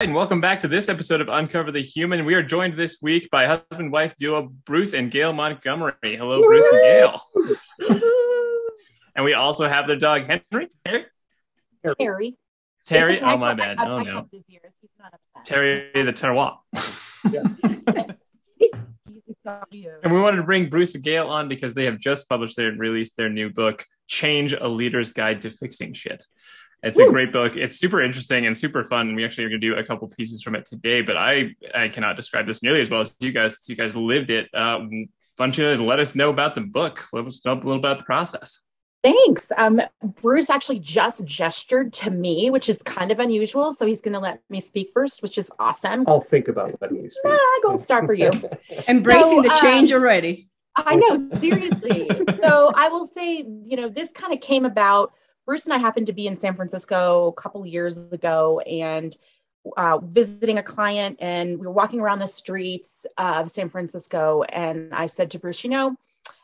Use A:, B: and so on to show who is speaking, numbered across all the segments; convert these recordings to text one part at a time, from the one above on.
A: And welcome back to this episode of Uncover the Human. We are joined this week by husband-wife duo Bruce and Gail Montgomery. Hello, Bruce and Gail. And we also have their dog, Henry.
B: Terry.
A: Terry. Oh, my bad. Oh, no. Terry the Terroir. And we wanted to bring Bruce and Gail on because they have just published and released their new book, Change: A Leader's Guide to Fixing Shit. It's a great book. It's super interesting and super fun. And we actually are going to do a couple pieces from it today, but I cannot describe this nearly as well as you guys. You guys lived it. Bunch of you guys let us know about the book. Let us know a little about the process.
B: Thanks. Bruce actually just gestured to me, which is kind of unusual. So he's going to let me speak first, which is awesome.
C: I'll think about letting you speak.
B: Gold star for you.
D: Embracing the change already.
B: I know, seriously. So I will say, this kind of came about. Bruce and I happened to be in San Francisco a couple years ago and visiting a client, and we were walking around the streets of San Francisco. And I said to Bruce,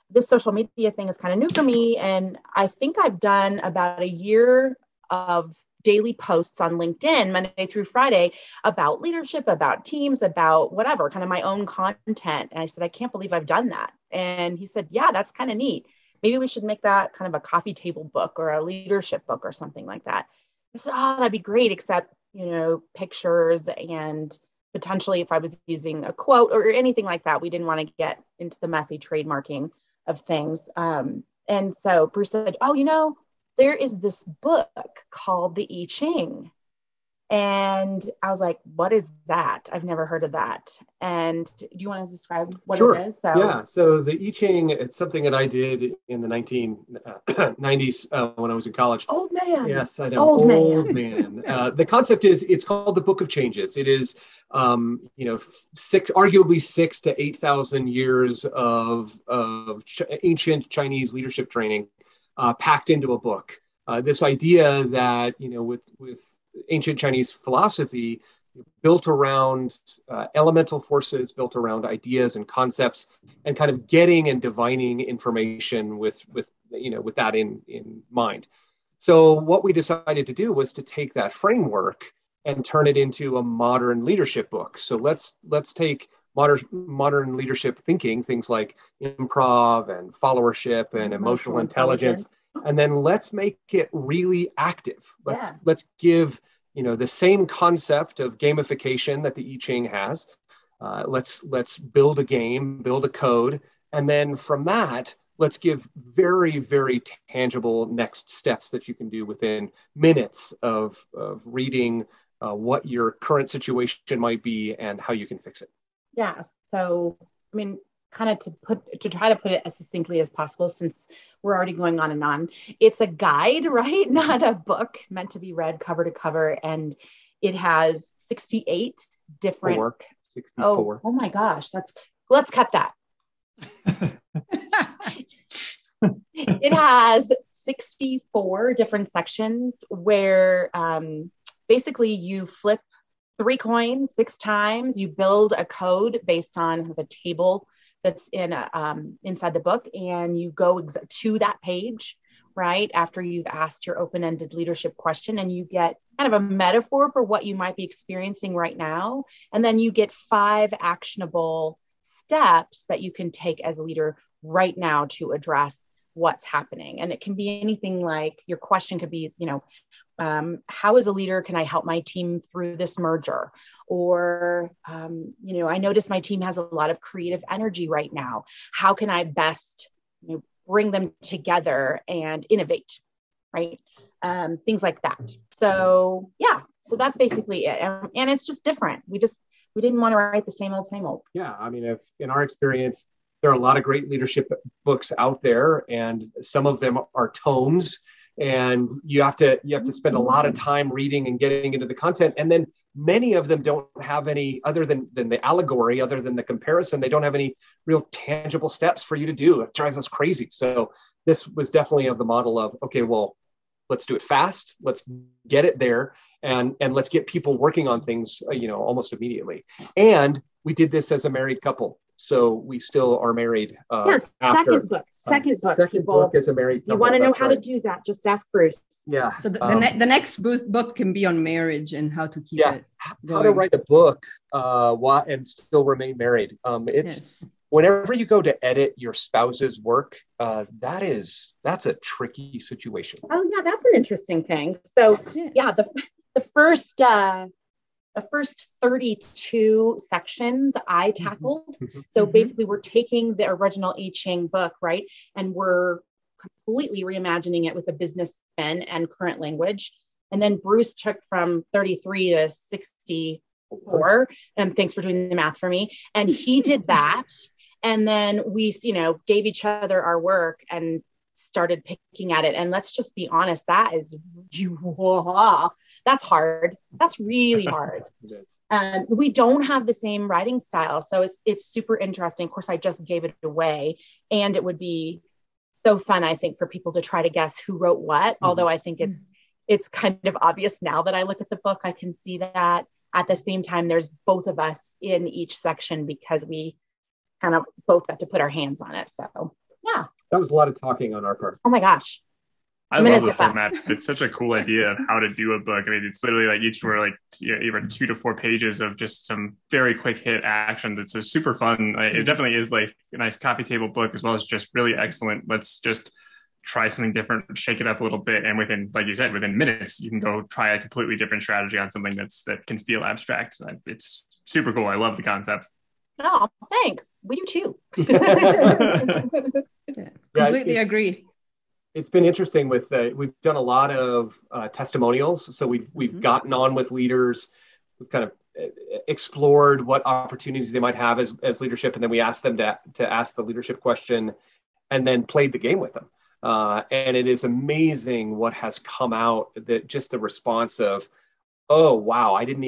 B: this social media thing is kind of new for me. And I think I've done about a year of daily posts on LinkedIn, Monday through Friday, about leadership, about teams, about whatever, kind of my own content. And I said, I can't believe I've done that. And he said, yeah, that's kind of neat. Maybe we should make that kind of a coffee table book or a leadership book or something like that. I said, that'd be great, except, pictures and potentially if I was using a quote or anything like that, we didn't want to get into the messy trademarking of things. And so Bruce said, there is this book called the I Ching. And I was like, what is that? I've never heard of that. And do you want to describe what it is?
C: So the I Ching, it's something that I did in the 1990s when I was in college.
B: Old man.
C: Yes, I know. Old man. The concept is, it's called the Book of Changes. It is, arguably 6,000 to 8,000 years of ancient Chinese leadership training packed into a book. This idea that, with ancient Chinese philosophy built around elemental forces, built around ideas and concepts, and kind of getting and divining information with that in mind. So what we decided to do was to take that framework and turn it into a modern leadership book. So let's take modern leadership thinking, things like improv and followership and emotional intelligence. And then let's make it really active. Let's give, the same concept of gamification that the I Ching has. Let's build a game, build a code. And then from that, let's give very, very tangible next steps that you can do within minutes of reading what your current situation might be and how you can fix it.
B: Yeah. So, kind of to try to put it as succinctly as possible, since we're already going on and on. It's a guide, right? Not a book meant to be read cover to cover. And it has 68 different.
C: 64.
B: Oh my gosh. Let's cut that. It has 64 different sections where basically you flip 3 coins 6 times. You build a code based on the table that's inside the book, and you go to that page right after you've asked your open-ended leadership question, and you get kind of a metaphor for what you might be experiencing right now, and then you get 5 actionable steps that you can take as a leader right now to address what's happening. And it can be anything like, your question could be, how as a leader can I help my team through this merger? Or, I notice my team has a lot of creative energy right now. How can I best bring them together and innovate, right? Things like that. So that's basically it. And it's just different. We didn't want to write the same old.
C: Yeah. If in our experience, there are a lot of great leadership books out there, and some of them are tomes, and you have to spend a lot of time reading and getting into the content. And then many of them don't have any, other than the allegory, other than the comparison, they don't have any real tangible steps for you to do. It drives us crazy. So this was definitely of the model of, okay, well, let's do it fast. Let's get it there. And let's get people working on things, almost immediately. And we did this as a married couple. So we still are married.
B: Yes, second book.
C: Second
B: people.
C: book as a married couple.
B: You want to know how to do that? Just ask Bruce.
C: Yeah.
D: So the next book can be on marriage and how to keep it going.
C: How to write a book and still remain married. Whenever you go to edit your spouse's work, that's a tricky situation.
B: Oh yeah, that's an interesting thing. So the first 32 sections I tackled. So basically we're taking the original I Ching book, right? And we're completely reimagining it with a business spin and current language. And then Bruce took from 33 to 64. And thanks for doing the math for me. And he did that. And then we, gave each other our work and started picking at it. And let's just be honest, that's hard. That's really hard. We don't have the same writing style. So it's super interesting. Of course, I just gave it away, and it would be so fun, I think, for people to try to guess who wrote what. Although I think it's kind of obvious now that I look at the book, I can see that. At the same time, there's both of us in each section because we kind of both got to put our hands on it. So yeah.
C: That was a lot of talking on our part.
B: Oh my gosh.
A: I love the format. It's such a cool idea of how to do a book. I mean, it's literally like each were like even 2 to 4 pages of just some very quick hit actions. It's a super fun. It definitely is like a nice coffee table book, as well as just really excellent. Let's just try something different, shake it up a little bit. And within, like you said, within minutes, you can go try a completely different strategy on something that can feel abstract. It's super cool. I love the concept.
B: Oh, thanks. We do too.
D: Completely agree.
C: It's been interesting with we've done a lot of testimonials. So we've gotten on with leaders. We've kind of explored what opportunities they might have as leadership, and then we asked them to ask the leadership question, and then played the game with them. And it is amazing what has come out. That just the response of, oh wow, I didn't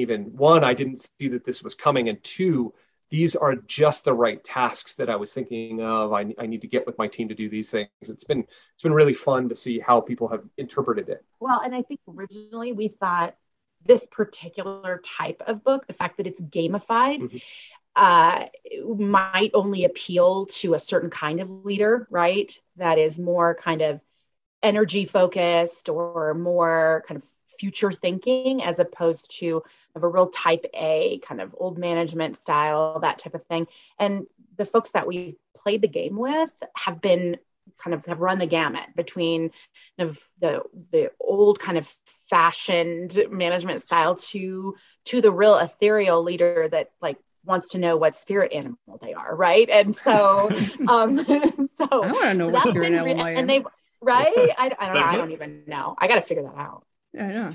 C: see that this was coming, and 2, these are just the right tasks that I was thinking of. I need to get with my team to do these things. It's been really fun to see how people have interpreted it.
B: Well, and I think originally we thought this particular type of book, the fact that it's gamified, might only appeal to a certain kind of leader, right? That is more kind of energy focused or more kind of future thinking, as opposed to a real type A kind of old management style, that type of thing. And the folks that we played the game with have run the gamut between the old kind of fashioned management style to the real ethereal leader that like wants to know what spirit animal they are, right? And so
D: I want to know what spirit animal I am.
B: And I don't even know. I got to figure that out.
D: I know.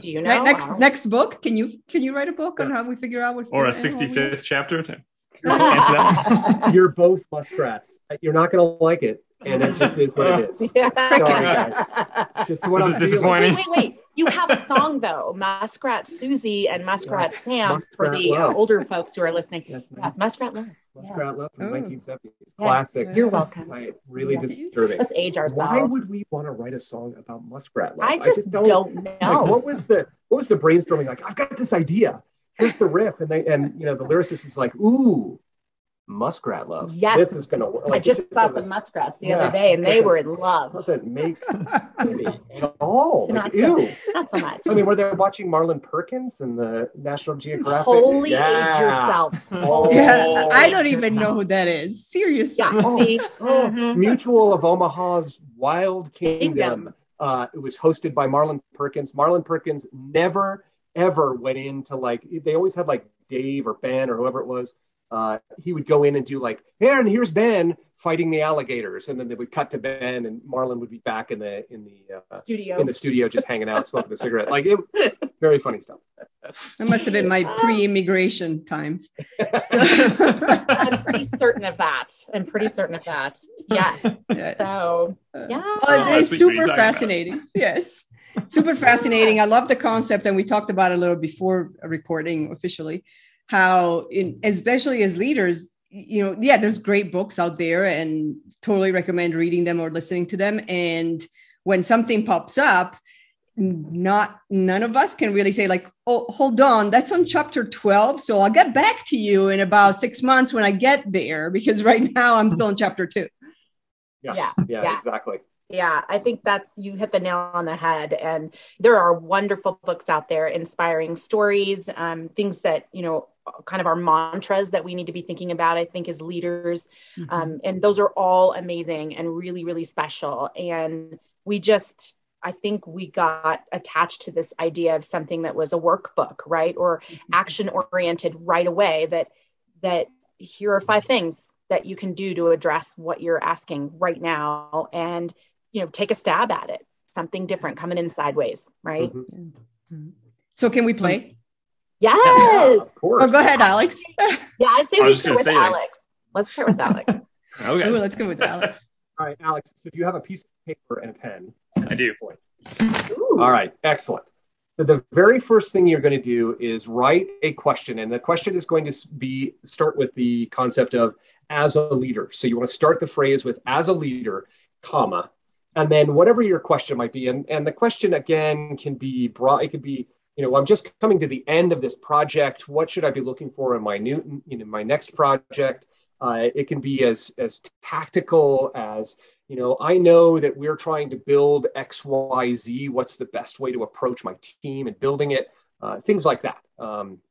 B: Do you know?
D: Next book? Can you write a book on how we figure out what's
A: or a 65th chapter?
C: You're both muskrats. You're not going to like it, and it just is what it is.
B: Yeah.
C: Sorry, guys. It's just what
A: this is disappointing.
B: Wait. You have a song though, Muskrat Susie and Muskrat Sam, for the older folks who are listening. Yes, Muskrat Love.
C: Muskrat Love from the 1970s. Classic.
B: You're welcome.
C: Right. Really disturbing.
B: Let's age ourselves.
C: Why would we want to write a song about muskrat love?
B: I just don't know.
C: Like, what was the brainstorming like? I've got this idea. Here's the riff, and the lyricist is like, ooh, muskrat love.
B: Yes,
C: this is gonna work.
B: I just saw some muskrats the other day, and they were in love.
C: Doesn't make sense at all. Like, ew.
B: Not so much.
C: I mean, were they watching Marlon Perkins and the National Geographic?
B: Holy age yourself.
D: Yeah, I don't even know who that is. Seriously.
B: Yeah, see?
C: Mutual of Omaha's Wild Kingdom. It was hosted by Marlon Perkins. Marlon Perkins never ever went into they always had Dave or Ben or whoever it was. He would go in and do and here's Ben fighting the alligators, and then they would cut to Ben, and Marlon would be back in the studio just hanging out, smoking a cigarette. Very funny stuff.
D: That must have been my pre-immigration times.
B: I'm pretty certain of that. Yes. So yeah,
D: it's super fascinating. Yes. Super fascinating. I love the concept, and we talked about it a little before recording officially. How, especially as leaders, there's great books out there, and totally recommend reading them or listening to them. And when something pops up, none of us can really say like, oh, hold on, that's on chapter 12. So I'll get back to you in about 6 months when I get there, because right now I'm still in chapter 2.
C: Yeah, exactly.
B: Yeah, I think you hit the nail on the head. And there are wonderful books out there, inspiring stories, things that, kind of our mantras that we need to be thinking about, I think, as leaders. And those are all amazing and really, really special. And I think we got attached to this idea of something that was a workbook, right? Or action oriented right away, that here are 5 things that you can do to address what you're asking right now. And take a stab at it, something different coming in sideways, right?
D: So can we play?
B: Yes.
C: Yeah, of course.
D: Oh, go ahead, Alex.
B: Yeah, I say we start with Alex. Let's start with Alex.
A: Okay.
D: Ooh, let's go with Alex.
C: All right, Alex, so do you have a piece of paper and a pen?
A: I do.
C: All right, excellent. So the very first thing you're going to do is write a question, and the question is going to start with the concept of as a leader. So you want to start the phrase with as a leader, comma, and then whatever your question might be. And the question, again, can be broad. It could be, I'm just coming to the end of this project. What should I be looking for in my next project? It can be as tactical as, I know that we're trying to build X, Y, Z. What's the best way to approach my team and building it? Things like that.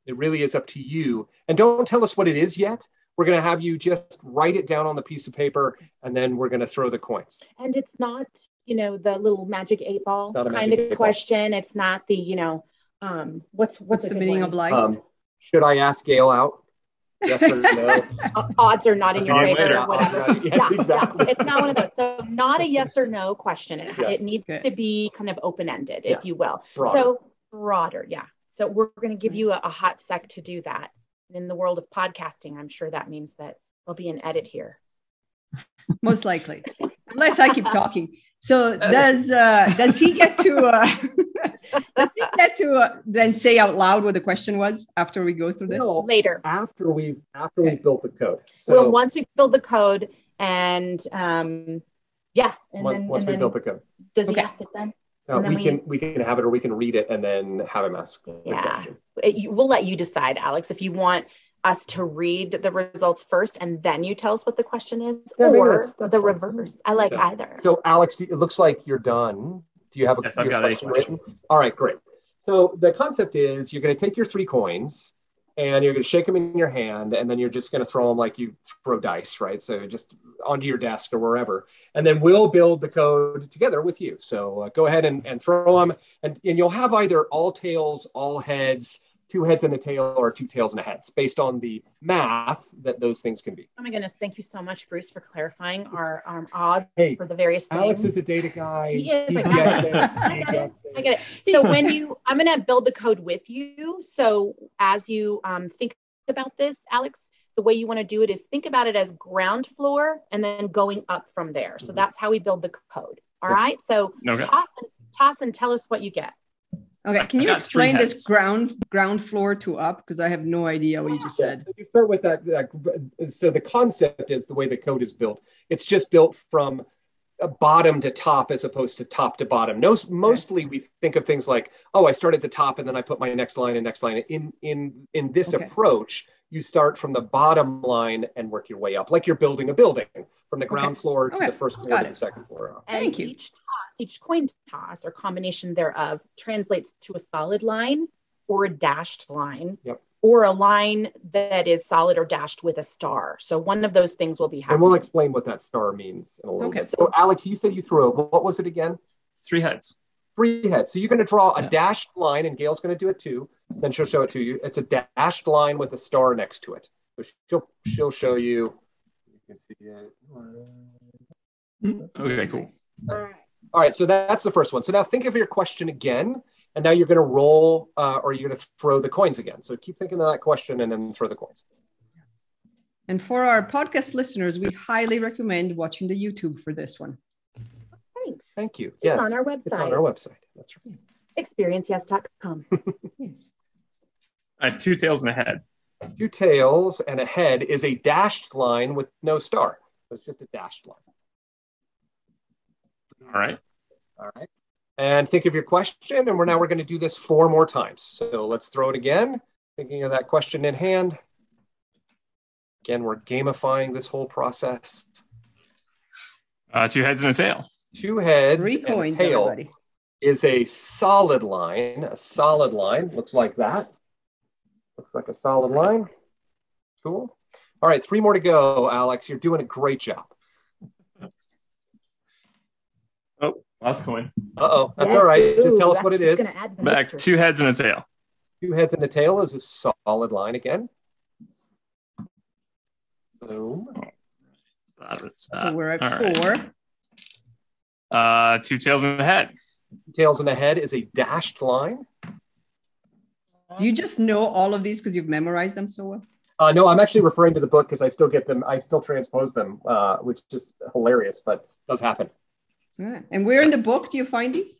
C: It really is up to you. And don't tell us what it is yet. We're going to have you just write it down on the piece of paper, and then we're going to throw the coins.
B: And it's not, the little magic 8 ball kind of question. It's not the, what's
D: the meaning of life?
C: Should I ask Gail out? Yes or no?
B: Odds are not in your favor or whatever.
C: Yes, exactly.
B: It's not one of those. So not a yes or no question. It needs to be kind of open-ended, if you will.
C: Broader.
B: So broader, yeah. So we're going to give you a hot sec to do that. In the world of podcasting, I'm sure that means that there'll be an edit here.
D: Most likely, unless I keep talking. So does he get to then say out loud what the question was after we go through this?
B: No, later.
C: After we've built the code. So
B: once we build the code and
C: once we build the code.
B: Does he ask it then?
C: We can have it, or we can read it and then have him ask the question.
B: We'll let you decide, Alex, if you want us to read the results first and then you tell us what the question is, or that's the reverse. I like either.
C: So Alex, it looks like you're done. Do you have a
A: I've got
C: question written? All right, great. So the concept is you're going to take your 3 coins and you're going to shake them in your hand, and then you're just going to throw them like you throw dice, right? So just onto your desk or wherever, and then we'll build the code together with you. So go ahead and throw them, and you'll have either all tails, all heads, 2 heads and a tail, or 2 tails and a head, based on the math that those things can be.
B: Oh my goodness. Thank you so much, Bruce, for clarifying our odds for the various things.
C: Alex is a data guy.
B: He is. I get it. So I'm going to build the code with you. So as you think about this, Alex, the way you want to do it is think about it as ground floor and then going up from there. So that's how we build the code. All right. So toss and tell us what you get.
D: Okay, can you explain this ground floor to up? Because I have no idea what you just said.
C: So you start with that. So the concept is the way the code is built. It's just built from bottom to top as opposed to top to bottom. Mostly we think of things like, I start at the top and then I put my next line and next line. In this approach, you start from the bottom line and work your way up, like you're building a building from the ground floor to the first floor to the second floor.
B: And
D: Thank you.
B: Each coin toss or combination thereof translates to a solid line or a dashed line, or a line that is solid or dashed with a star. So one of those things will be happening.
C: And we'll explain what that star means in a little bit. So Alex, you said you threw what was it again?
A: 3 heads.
C: 3 heads. So you're going to draw a dashed line, and Gail's going to do it too. Then she'll show it to you. It's a dashed line with a star next to it. So she'll show you. You can see it.
A: Okay, cool.
C: All right, so that's the first one. So now think of your question again, and now you're going to roll, or you're going to throw the coins again. So keep thinking of that question and then throw the coins.
D: And for our podcast listeners, we highly recommend watching the YouTube for this one.
B: Thanks.
C: Thank you.
B: It's on our website.
C: It's on our website. That's right.
B: Experienceyes.com.
A: I have 2 tails and a head.
C: 2 tails and a head is a dashed line with no star. So it's just a dashed line.
A: All right.
C: And think of your question. And we're going to do this 4 more times. So let's throw it again. Thinking of that question in hand. Again, we're gamifying this whole process.
A: 2 heads and a tail.
C: 2 heads
D: 3
C: and
D: coins,
C: a tail
D: everybody.
C: is a solid line. A solid line looks like that. Looks like a solid line. Cool. All right, 3 more to go, Alex. You're doing a great job.
A: Oh, last coin.
C: Uh-oh. That's all right. Just tell us what it is.
A: Back, 2 heads and a tail.
C: 2 heads and a tail is a solid line again. Boom.
D: So we're at
A: All
D: 4.
A: Right. 2 tails and a head.
C: Tails and a head is a dashed line.
D: Do you just know all of these because you've memorized them so well?
C: No, I'm actually referring to the book because I still get them. I still transpose them, which is hilarious, but does happen.
D: Yeah. And where in the book do you find these?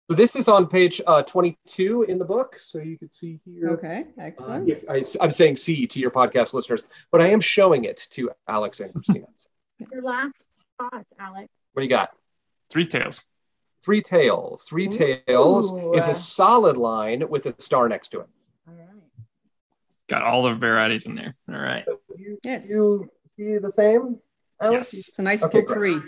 C: So this is on page 22 in the book. So you can see here.
D: Okay, excellent.
C: I'm saying see to your podcast listeners, but I am showing it to Alex and Cristina.
B: Your last thoughts, Alex.
C: What do you got?
A: 3 tails.
C: 3 tails. 3 tails is a solid line with a star next to it.
B: All right.
A: Got all the varieties in there. All right.
D: Yes.
C: You see the same, Alex?
A: Yes.
D: It's a nice
C: Okay,
D: potpourri.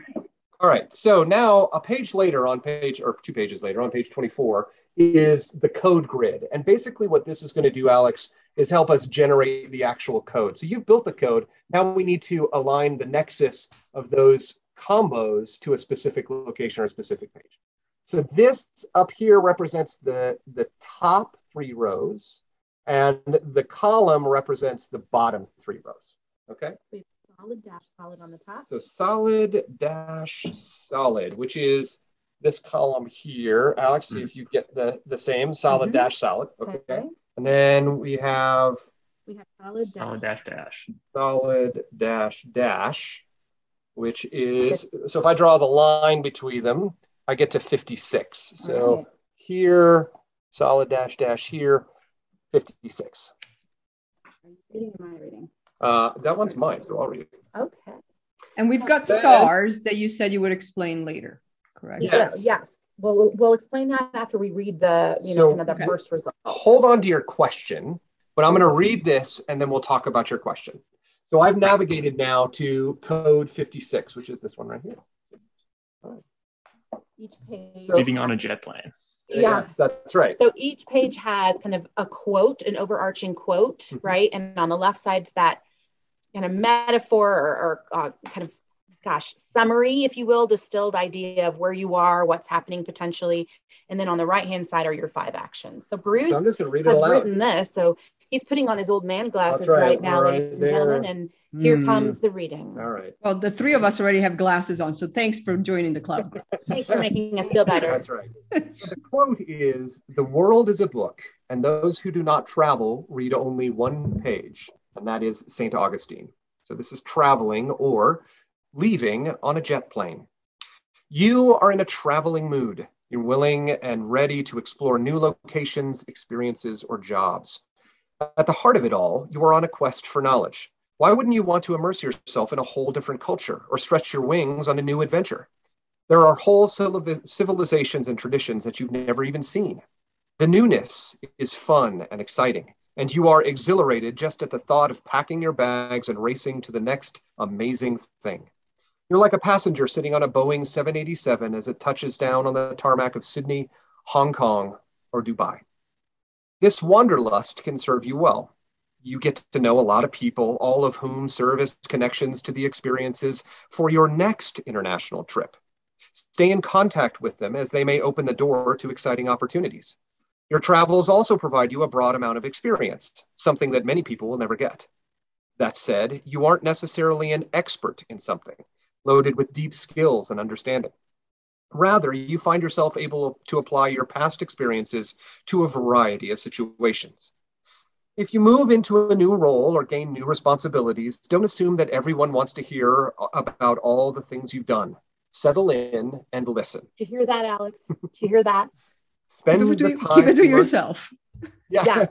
C: All right. So now a page later on page, or 2 pages later on page 24 is the code grid. And basically what this is going to do, Alex, is help us generate the actual code. So you've built the code. Now we need to align the nexus of those combos to a specific location or a specific page. So this up here represents the top 3 rows, and the column represents the bottom 3 rows. Okay.
B: Solid dash solid on the top.
C: So solid dash solid, which is this column here. Alex, see if you get the same solid dash solid. Okay. And then we have
B: solid dash dash.
C: Solid dash dash, which is, so if I draw the line between them, I get to 56. So here, solid dash dash here, 56.
B: Are you reading or am I reading?
C: That one's mine, so I'll read it.
B: Okay.
D: And we've got stars that you said you would explain later, correct?
C: Yes.
B: Yes. We'll explain that after we read the, the first result.
C: Hold on to your question, but I'm going to read this and then we'll talk about your question. So I've navigated now to code 56, which is this one right here. All right.
B: Each page.
A: Leaving on a jet plane.
C: Yes, that's right.
B: So each page has kind of a quote, an overarching quote, right? And on the left side's that kind of metaphor or kind of, summary, if you will, distilled idea of where you are, what's happening potentially. And then on the right-hand side are your 5 actions. So Bruce
C: I'm just gonna read it
B: has
C: aloud.
B: written this. So he's putting on his old man glasses right now, ladies and gentlemen. And here comes the reading.
C: All right.
D: Well, the 3 of us already have glasses on, so thanks for joining the club.
B: Thanks for making us feel better.
C: That's right. The quote is, "The world is a book, and those who do not travel read only one page," and that is St. Augustine. So this is traveling or leaving on a jet plane. You are in a traveling mood. You're willing and ready to explore new locations, experiences, or jobs. At the heart of it all, you are on a quest for knowledge. Why wouldn't you want to immerse yourself in a whole different culture or stretch your wings on a new adventure? There are whole civilizations and traditions that you've never even seen. The newness is fun and exciting, and you are exhilarated just at the thought of packing your bags and racing to the next amazing thing. You're like a passenger sitting on a Boeing 787 as it touches down on the tarmac of Sydney, Hong Kong, or Dubai. This wanderlust can serve you well. You get to know a lot of people, all of whom serve as connections to the experiences for your next international trip. Stay in contact with them as they may open the door to exciting opportunities. Your travels also provide you a broad amount of experience, something that many people will never get. That said, you aren't necessarily an expert in something, loaded with deep skills and understanding. Rather, you find yourself able to apply your past experiences to a variety of situations. If you move into a new role or gain new responsibilities, don't assume that everyone wants to hear about all the things you've done. Settle in and listen.
B: Did you hear that, Alex? Did you hear that?
D: Keep it to yourself.
B: Yeah.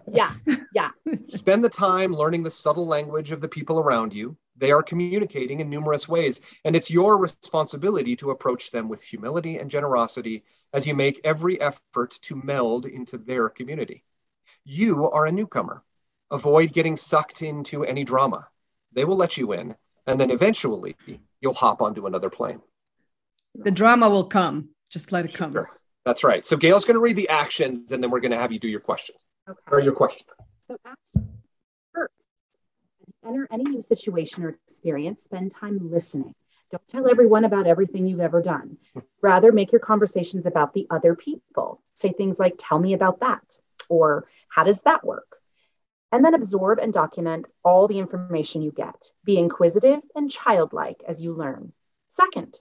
C: Spend the time learning the subtle language of the people around you. They are communicating in numerous ways, and it's your responsibility to approach them with humility and generosity as you make every effort to meld into their community. You are a newcomer. Avoid getting sucked into any drama. They will let you in, and then eventually you'll hop onto another plane.
D: The drama will come. Just let it come.
C: Sure. That's right. So Gail's going to read the actions, and then we're going to have you do your questions.
B: Okay.
C: Or your question.
B: So action. First, as you enter any new situation or experience, spend time listening. Don't tell everyone about everything you've ever done. Rather, make your conversations about the other people. Say things like, tell me about that, or how does that work? And then absorb and document all the information you get. Be inquisitive and childlike as you learn. Second,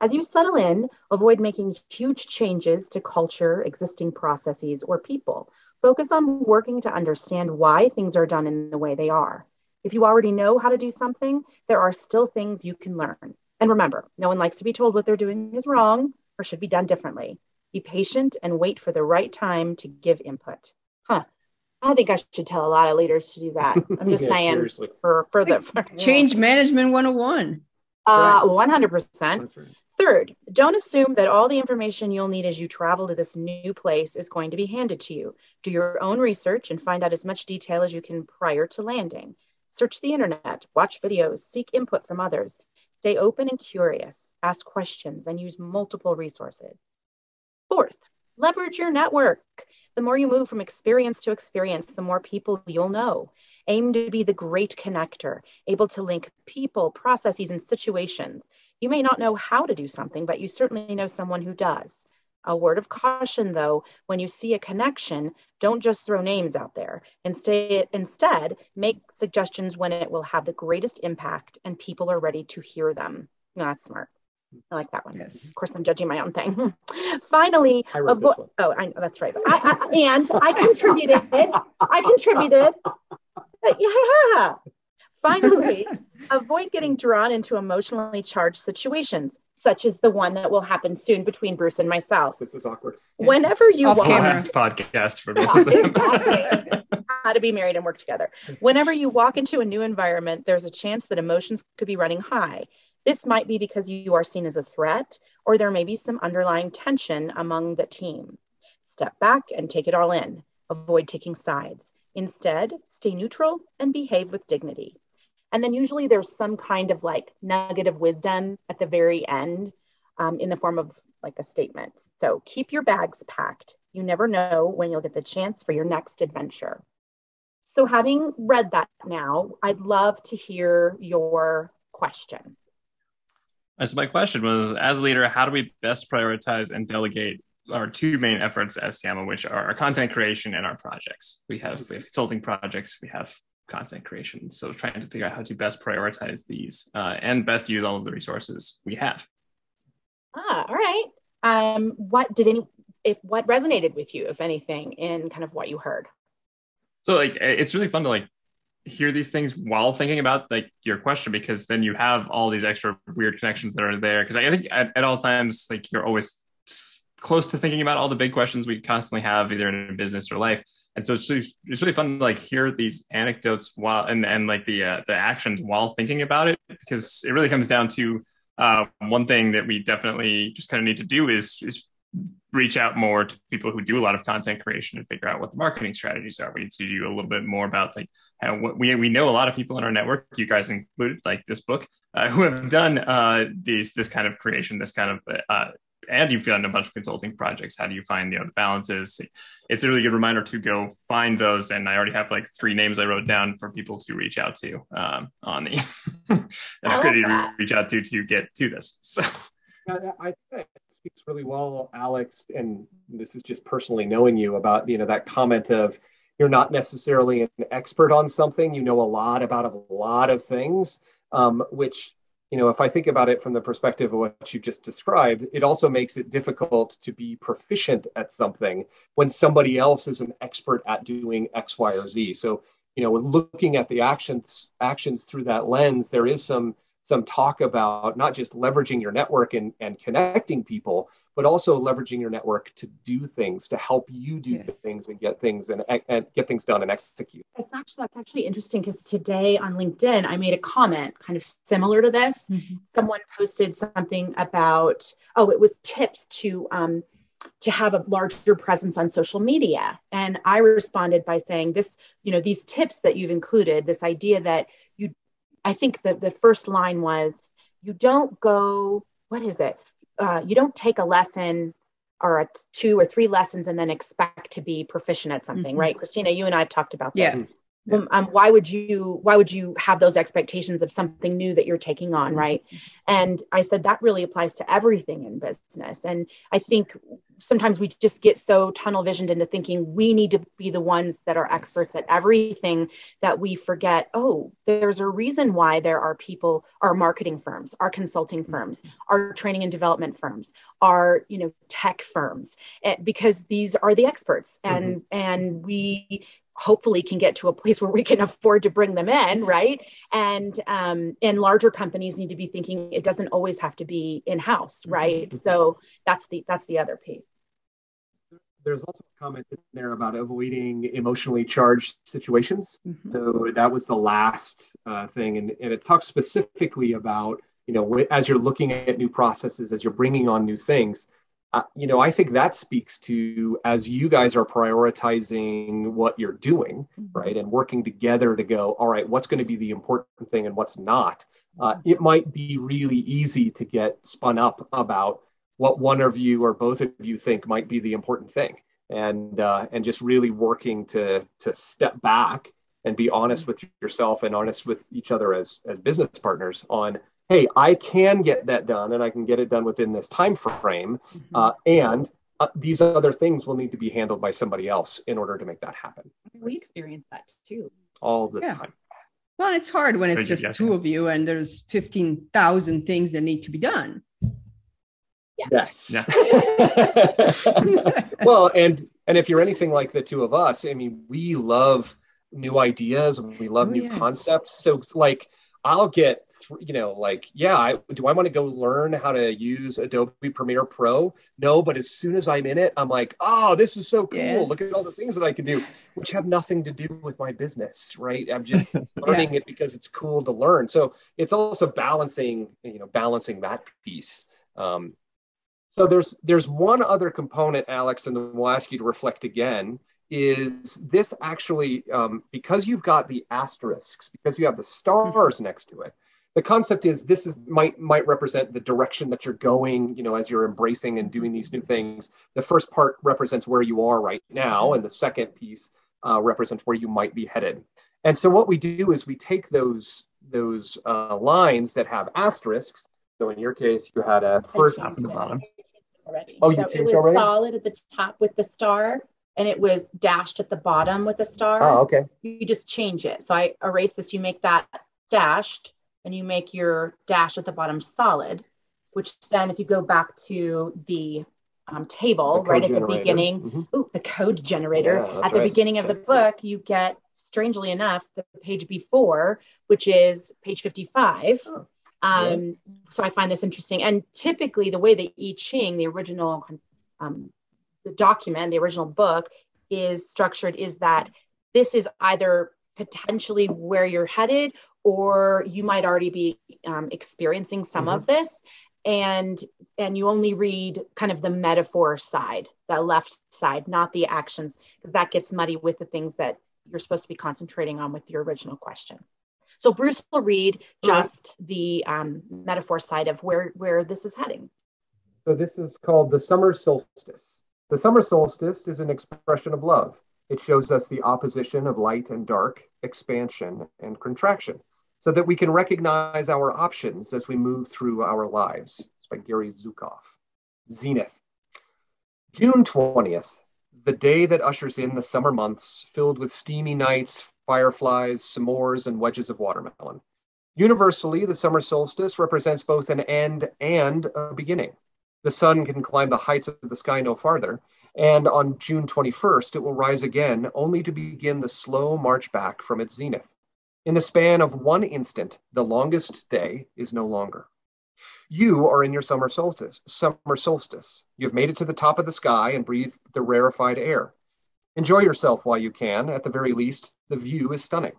B: as you settle in, avoid making huge changes to culture, existing processes, or people. Focus on working to understand why things are done in the way they are. If you already know how to do something, there are still things you can learn. And remember, no one likes to be told what they're doing is wrong or should be done differently. Be patient and wait for the right time to give input. I think I should tell a lot of leaders to do that. I'm just saying
C: seriously.
B: for
D: Change management 101.
B: 100%. Right. Third, don't assume that all the information you'll need as you travel to this new place is going to be handed to you. Do your own research and find out as much detail as you can prior to landing. Search the internet, watch videos, seek input from others. Stay open and curious, ask questions, and use multiple resources. Fourth, leverage your network. The more you move from experience to experience, the more people you'll know. Aim to be the great connector, able to link people, processes, and situations. You may not know how to do something, but you certainly know someone who does. A word of caution, though, when you see a connection, don't just throw names out there. Instead, make suggestions when it will have the greatest impact and people are ready to hear them. No, that's smart. I like that one.
D: Yes.
B: Of course, I'm judging my own thing. Finally,
C: I wrote this one.
B: Oh, I know, that's right. I contributed. Yeah. Finally, avoid getting drawn into emotionally charged situations, such as the one that will happen soon between Bruce and myself.
C: This is awkward.
B: Whenever you walk,
A: last podcast for both of them.
B: exactly. How to be married and work together. Whenever you walk into a new environment, there's a chance that emotions could be running high. This might be because you are seen as a threat, or there may be some underlying tension among the team. Step back and take it all in. Avoid taking sides. Instead, stay neutral and behave with dignity. And then usually there's some kind of like nugget of wisdom at the very end in the form of like a statement. So keep your bags packed. You never know when you'll get the chance for your next adventure. So having read that now, I'd love to hear your question.
A: So my question was, as a leader, how do we best prioritize and delegate our two main efforts as SIAMA, which are our content creation and our projects? We have consulting projects, we have content creation. So trying to figure out how to best prioritize these and best use all of the resources we have.
B: All right. What resonated with you, if anything, in kind of what you heard?
A: So like, it's really fun to like hear these things while thinking about like your question, because then you have all these extra weird connections that are there. Because I think at all times, like you're always close to thinking about all the big questions we constantly have, either in business or life. And so it's really fun to like hear these anecdotes while and like the actions while thinking about it, because it really comes down to one thing that we definitely just kind of need to do is reach out more to people who do a lot of content creation and figure out what the marketing strategies are. We need to do a little bit more about like how we know a lot of people in our network, you guys included, like this book, who have done this kind of creation, this kind of and you've done a bunch of consulting projects. How do you find the balances? It's a really good reminder to go find those. And I already have like 3 names I wrote down for people to reach out to on the and I'm ready to reach out to get to this. So
C: I think it speaks really well, Alex, and this is just personally knowing you about, that comment of you're not necessarily an expert on something, you know a lot about a lot of things, which, if I think about it from the perspective of what you just described, it also makes it difficult to be proficient at something when somebody else is an expert at doing X, Y, or Z. So, looking at the actions through that lens, there is some some talk about not just leveraging your network and connecting people, but also leveraging your network to do things, to help you do things and get things done and execute.
B: That's actually interesting, because today on LinkedIn, I made a comment kind of similar to this. Mm-hmm. Someone posted something about, it was tips to have a larger presence on social media. And I responded by saying this, these tips that you've included, this idea that I think that the first line was, you don't go, you don't take a lesson or 2 or 3 lessons and then expect to be proficient at something, mm-hmm. right? Cristina, you and I have talked about that.
D: Yeah.
B: Why would you have those expectations of something new that you're taking on, right? And I said that really applies to everything in business. And I think sometimes we just get so tunnel visioned into thinking we need to be the ones that are experts at everything, that we forget, there's a reason why there are people, our marketing firms, our consulting firms, our training and development firms, our tech firms, because these are the experts, and we hopefully can get to a place where we can afford to bring them in, right? And larger companies need to be thinking it doesn't always have to be in-house, right? Mm-hmm. So that's the other piece.
C: There's also a comment in there about avoiding emotionally charged situations. Mm-hmm. So that was the last thing, and it talks specifically about as you're looking at new processes, as you're bringing on new things. I think that speaks to, as you guys are prioritizing what you're doing, right, and working together to go, all right, what's going to be the important thing and what's not. It might be really easy to get spun up about what one of you or both of you think might be the important thing, and just really working to step back and be honest with yourself and honest with each other as business partners on, hey, I can get that done, and I can get it done within this time frame. And these other things will need to be handled by somebody else in order to make that happen.
B: We experience that too.
C: All the time.
D: Well, it's hard when it's just 2 of you and there's 15,000 things that need to be done.
C: Yes. Well, and if you're anything like the 2 of us, I mean, we love new ideas and we love new concepts. So like, I'll get, do I want to go learn how to use Adobe Premiere Pro? No, but as soon as I'm in it, I'm like, oh, this is so cool. Yes. Look at all the things that I can do, which have nothing to do with my business, right? I'm just learning it because it's cool to learn. So it's also balancing that piece. So there's one other component, Alex, and then we'll ask you to reflect again. Is this actually, because you've got the asterisks, because you have the stars next to it, the concept is might represent the direction that you're going, as you're embracing and doing these new things. The first part represents where you are right now, and the second piece represents where you might be headed. And so what we do is we take those lines that have asterisks. So in your case, you had a first top and the bottom.
B: Already. Oh, so you changed already? It was solid at the top with the star, and it was dashed at the bottom with a star.
C: Oh, okay.
B: You just change it. So I erase this. You make that dashed, and you make your dash at the bottom solid, which then if you go back to the table right at the beginning, the code generator, at the beginning of the book, you get, strangely enough, the page before, which is page 55. So I find this interesting. And typically the way the I Ching, the original the document, the original book is structured is that this is either potentially where you're headed, or you might already be experiencing some of this. And you only read kind of the metaphor side, the left side, not the actions, because that gets muddy with the things that you're supposed to be concentrating on with your original question. So Bruce will read just the metaphor side of where this is heading.
C: So this is called the summer solstice. The summer solstice is an expression of love. It shows us the opposition of light and dark, expansion and contraction, so that we can recognize our options as we move through our lives. It's by Gary Zukav. Zenith. June 20th, the day that ushers in the summer months, filled with steamy nights, fireflies, s'mores, and wedges of watermelon. Universally, the summer solstice represents both an end and a beginning. The sun can climb the heights of the sky no farther, and on June 21st, it will rise again, only to begin the slow march back from its zenith. In the span of one instant, the longest day is no longer. You are in your summer solstice. You've made it to the top of the sky and breathed the rarefied air. Enjoy yourself while you can. At the very least, the view is stunning.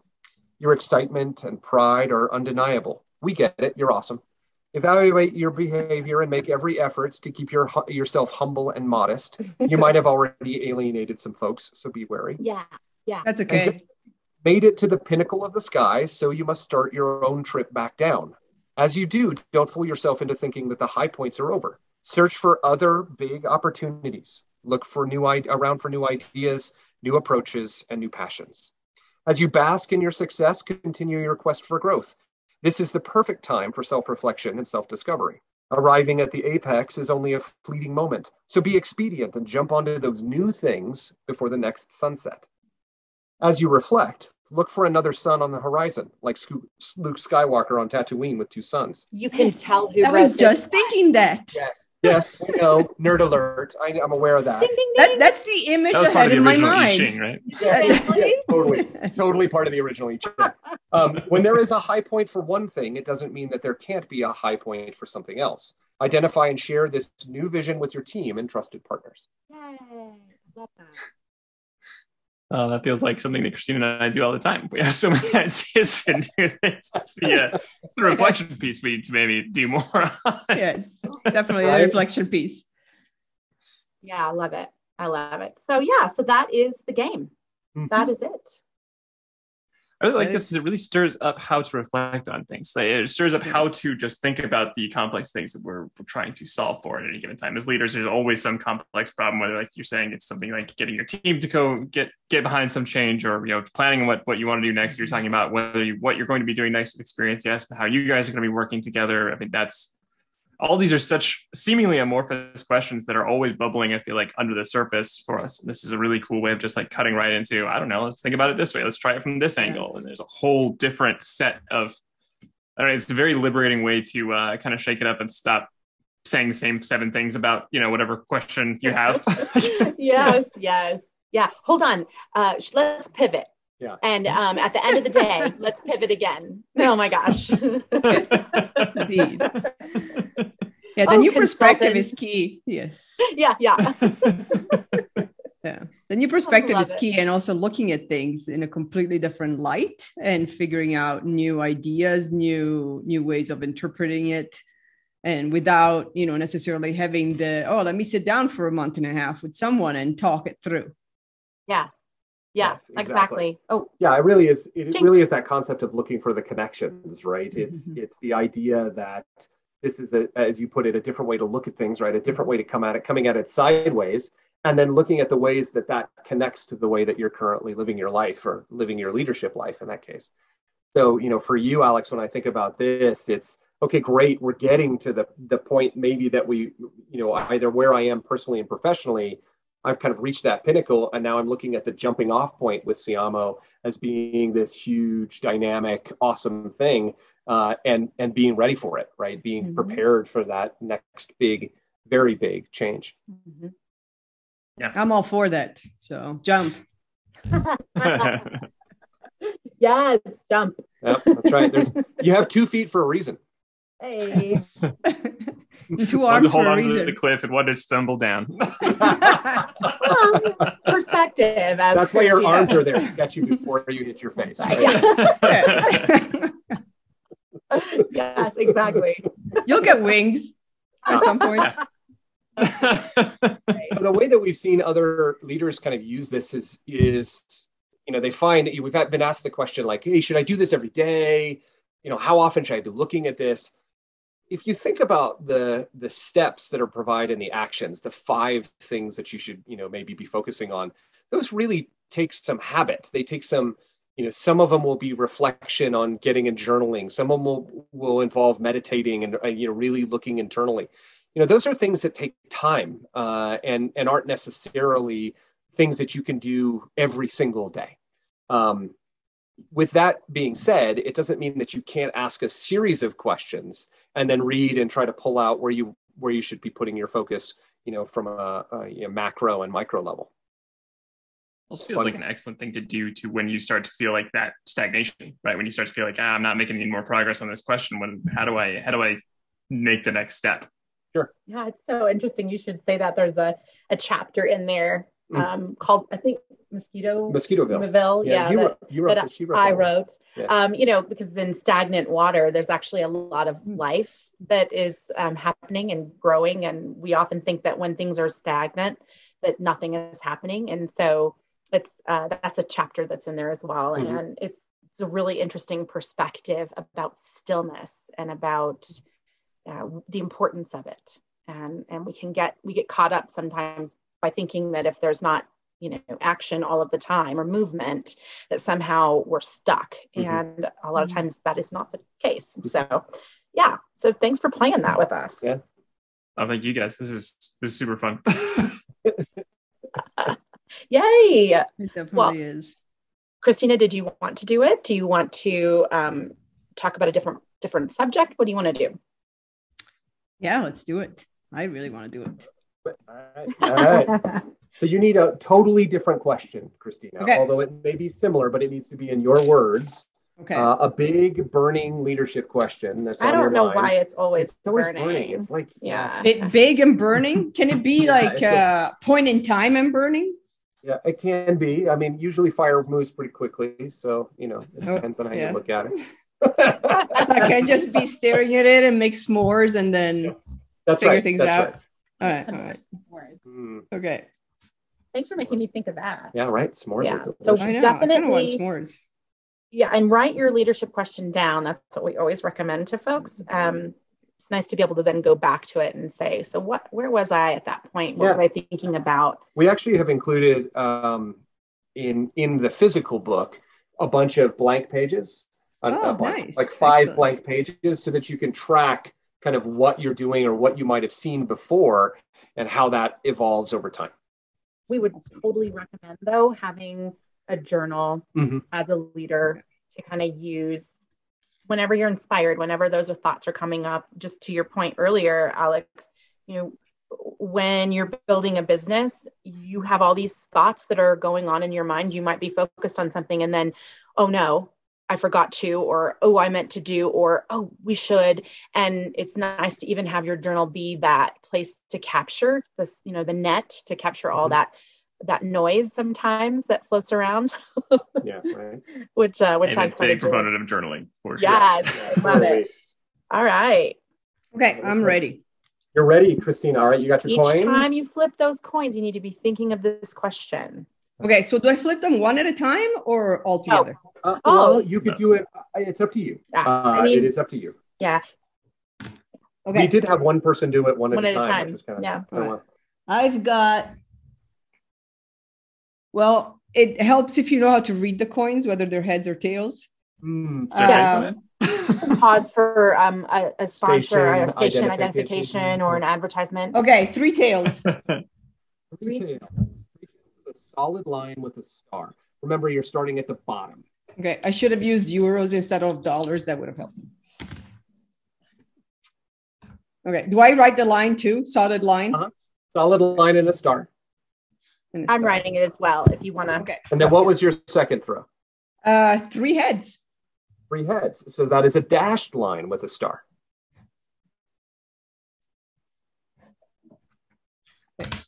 C: Your excitement and pride are undeniable. We get it. You're awesome. Evaluate your behavior and make every effort to keep yourself humble and modest. You might have already alienated some folks, so be wary.
B: Yeah.
D: That's okay.
C: Made it to the pinnacle of the sky, so you must start your own trip back down. As you do, don't fool yourself into thinking that the high points are over. Search for other big opportunities. Look for around for new ideas, new approaches, and new passions. As you bask in your success, continue your quest for growth. This is the perfect time for self-reflection and self-discovery. Arriving at the apex is only a fleeting moment, so be expedient and jump onto those new things before the next sunset. As you reflect, look for another sun on the horizon, like Luke Skywalker on Tatooine with two suns.
B: You can tell who
D: I was just thinking that.
C: Yes, we know. Nerd alert. I'm aware of that.
B: Ding, ding, ding.
D: That's the image
A: That was
D: I
A: part
D: had
A: of
D: in
A: the
D: my
A: original I
D: mind.
A: Ching, right?
C: Yes, totally part of the original I Ching. When there is a high point for one thing, it doesn't mean that there can't be a high point for something else. Identify and share this new vision with your team and trusted partners.
B: Yay. Love that.
A: Oh, that feels like something that Cristina and I do all the time. We have so many ideas to do this. It's the reflection piece we need to maybe do more on.
D: Yes, definitely a reflection piece.
B: Yeah, I love it. So that is the game. Mm-hmm. That is it.
A: I really like this because it really stirs up how to reflect on things. Like, it stirs up how to just think about the complex things that we're trying to solve for at any given time. As leaders, there's always some complex problem, whether, like you're saying, it's something like getting your team to go get behind some change, or planning what you want to do next. You're talking about what you're going to be doing next with Experience Yes, and how you guys are going to be working together. I mean, all these are such seemingly amorphous questions that are always bubbling, I feel like, under the surface for us. And this is a really cool way of just like cutting right into, I don't know, let's think about it this way. Let's try it from this angle. And there's a whole different set of, I don't know, it's a very liberating way to kind of shake it up and stop saying the same 7 things about, whatever question you have.
B: Yes. Yeah. Hold on. Let's pivot.
C: Yeah.
B: And at the end of the day, let's pivot again. Oh my gosh.
D: Indeed. Yeah, the new perspective is key. Yes.
B: Yeah.
D: Yeah. The new perspective is key, and also looking at things in a completely different light and figuring out new ideas, new ways of interpreting it. And without, necessarily having let me sit down for a month and a half with someone and talk it through.
B: Yeah. Yeah, yes, exactly. Oh,
C: yeah, it really is. It really is that concept of looking for the connections, right? It's the idea that this is, as you put it, a different way to look at things, right? A different way to coming at it sideways, and then looking at the ways that connects to the way that you're currently living your life, or living your leadership life in that case. So, for you, Alex, when I think about this, it's okay, great. We're getting to the point maybe that we, either where I am personally and professionally, I've kind of reached that pinnacle, and now I'm looking at the jumping off point with Siamo as being this huge, dynamic, awesome thing, and being ready for it, right? Being prepared for that next big, very big change.
B: Mm-hmm.
A: Yeah,
D: I'm all for that. So jump.
B: Yes, jump.
C: Yep, that's right. You have 2 feet for a reason.
B: Hey.
D: 2 arms
A: hold
D: for a
A: on
D: reason.
A: to the cliff and one to stumble down.
B: Perspective.
C: That's why your arms are there to catch you before you hit your face. Right?
B: Yes, exactly.
D: You'll get wings at some point.
C: So the way that we've seen other leaders kind of use this is they find we've been asked the question like, hey, should I do this every day? How often should I be looking at this? If you think about the steps that are provided in the actions, the 5 things that you should, maybe be focusing on, those really take some habit. They take some, some of them will be reflection on getting and journaling. Some of them will involve meditating and, really looking internally. Those are things that take time and aren't necessarily things that you can do every single day. With that being said, it doesn't mean that you can't ask a series of questions and then read and try to pull out where you should be putting your focus, from a macro and micro level.
A: Also feels like an excellent thing to do to when you start to feel like that stagnation, right? When you start to feel like, I'm not making any more progress on this question. How do I make the next step?
C: Sure.
B: Yeah, it's so interesting. You should say that there's a chapter in there called, I think, Mosquitoville.
C: Yeah,
B: I wrote.
C: Yeah.
B: Because in stagnant water, there's actually a lot of life that is happening and growing. And we often think that when things are stagnant, that nothing is happening. And so that's a chapter that's in there as well. Mm-hmm. And it's a really interesting perspective about stillness and about the importance of it. And we get caught up sometimes by thinking that if there's not, action all of the time or movement, that somehow we're stuck. Mm-hmm. And a lot of times that is not the case. So, yeah. So thanks for playing that with us.
C: Yeah.
A: Oh, thank you guys. This is super fun.
B: Yay.
D: It definitely is.
B: Cristina, did you want to do it? Do you want to talk about a different subject? What do you want to do?
D: Yeah, let's do it. I really want to do it.
C: All right. So you need a totally different question, Cristina,
D: okay.
C: Although it may be similar, but it needs to be in your words.
D: Okay.
C: A big burning leadership question that's on your mind.
B: I don't know why it's always burning.
C: It's like,
D: big and burning. Can it be like a point in time and burning?
C: Yeah, it can be. I mean, usually fire moves pretty quickly. So, it depends on how you look at it.
D: I can't just be staring at it and make s'mores and then figure things out.
C: Right.
D: All right. Okay.
B: Thanks for making me think of that.
C: Yeah, right. S'mores.
B: Yeah. So definitely
D: want s'mores.
B: Yeah, and write your leadership question down. That's what we always recommend to folks. It's nice to be able to then go back to it and say, so where was I at that point? What was I thinking about?
C: We actually have included in the physical book a bunch of blank pages,
D: nice.
C: Like 5 blank pages, so that you can track kind of what you're doing or what you might have seen before and how that evolves over time.
B: We would totally recommend, though, having a journal as a leader to kind of use whenever you're inspired, whenever those thoughts are coming up. Just to your point earlier, Alex, when you're building a business, you have all these thoughts that are going on in your mind. You might be focused on something and then, oh no, I forgot to, or, oh, I meant to do, or, oh, we should. And it's nice to even have your journal be that place to capture this, the net, to capture all that noise sometimes that floats around.
C: Yeah, right.
B: which I've
A: big
B: started
A: proponent of journaling for sure.
B: Yes, love it. All right.
D: Okay, I'm ready.
C: You're ready, Cristina. All right, you got your coins.
B: Each time you flip those coins, you need to be thinking of this question.
D: Okay, so do I flip them one at a time or all together?
C: Well, you could do it. It's up to you. It is up to you.
B: Yeah.
C: Okay. We did have one person do it one at a time. Which was kind of
D: right. I've got. Well, it helps if you know how to read the coins, whether they're heads or tails.
B: Pause for a sponsor, a station identification or an advertisement.
D: Okay, 3 tails.
C: 3 tails. A solid line with a star. Remember, you're starting at the bottom.
D: Okay, I should have used euros instead of dollars. That would have helped. Okay, do I write the line too? Solid line?
C: Solid line and a star.
B: I'm writing it as well if you want to.
D: Okay.
C: And then what was your second throw?
D: 3 heads.
C: 3 heads. So that is a dashed line with a star.
D: Okay. I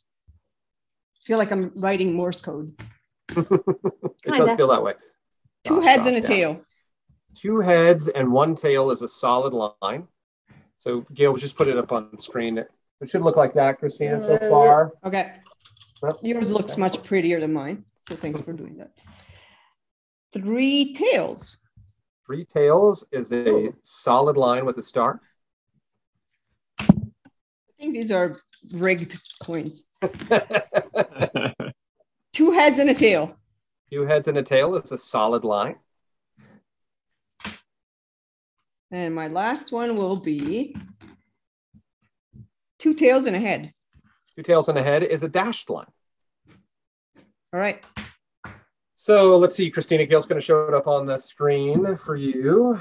D: feel like I'm writing Morse code.
C: It does feel that way.
D: 2 heads and a tail.
C: 2 heads and 1 tail is a solid line. So Gail, just put it up on the screen. It should look like that, Cristina, so far.
D: Okay. Yours looks much prettier than mine. So thanks for doing that. 3 tails.
C: 3 tails is a solid line with a star.
D: I think these are rigged coins. 2 heads and a tail.
C: 2 heads and a tail is a solid line.
D: And my last one will be 2 tails and a head.
C: 2 tails and a head is a dashed line.
D: All right.
C: So let's see, Cristina, Gail's going to show it up on the screen for you.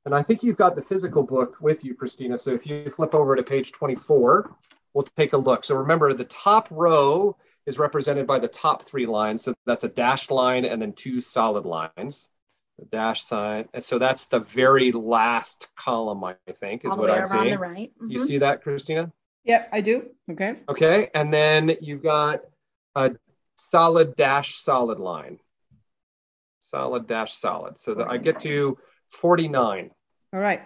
C: And I think you've got the physical book with you, Cristina. So if you flip over to page 24, we'll take a look. So remember, the top row is represented by the top 3 lines. So that's a dashed line and then 2 solid lines. The dash sign. And so that's the very last column, I think, is what I'm seeing.
B: The right.
C: Mm-hmm. You see that, Cristina?
D: Yep, I do. Okay.
C: Okay. And then you've got a solid dash solid line. Solid dash solid. So that I get to 49.
D: All right.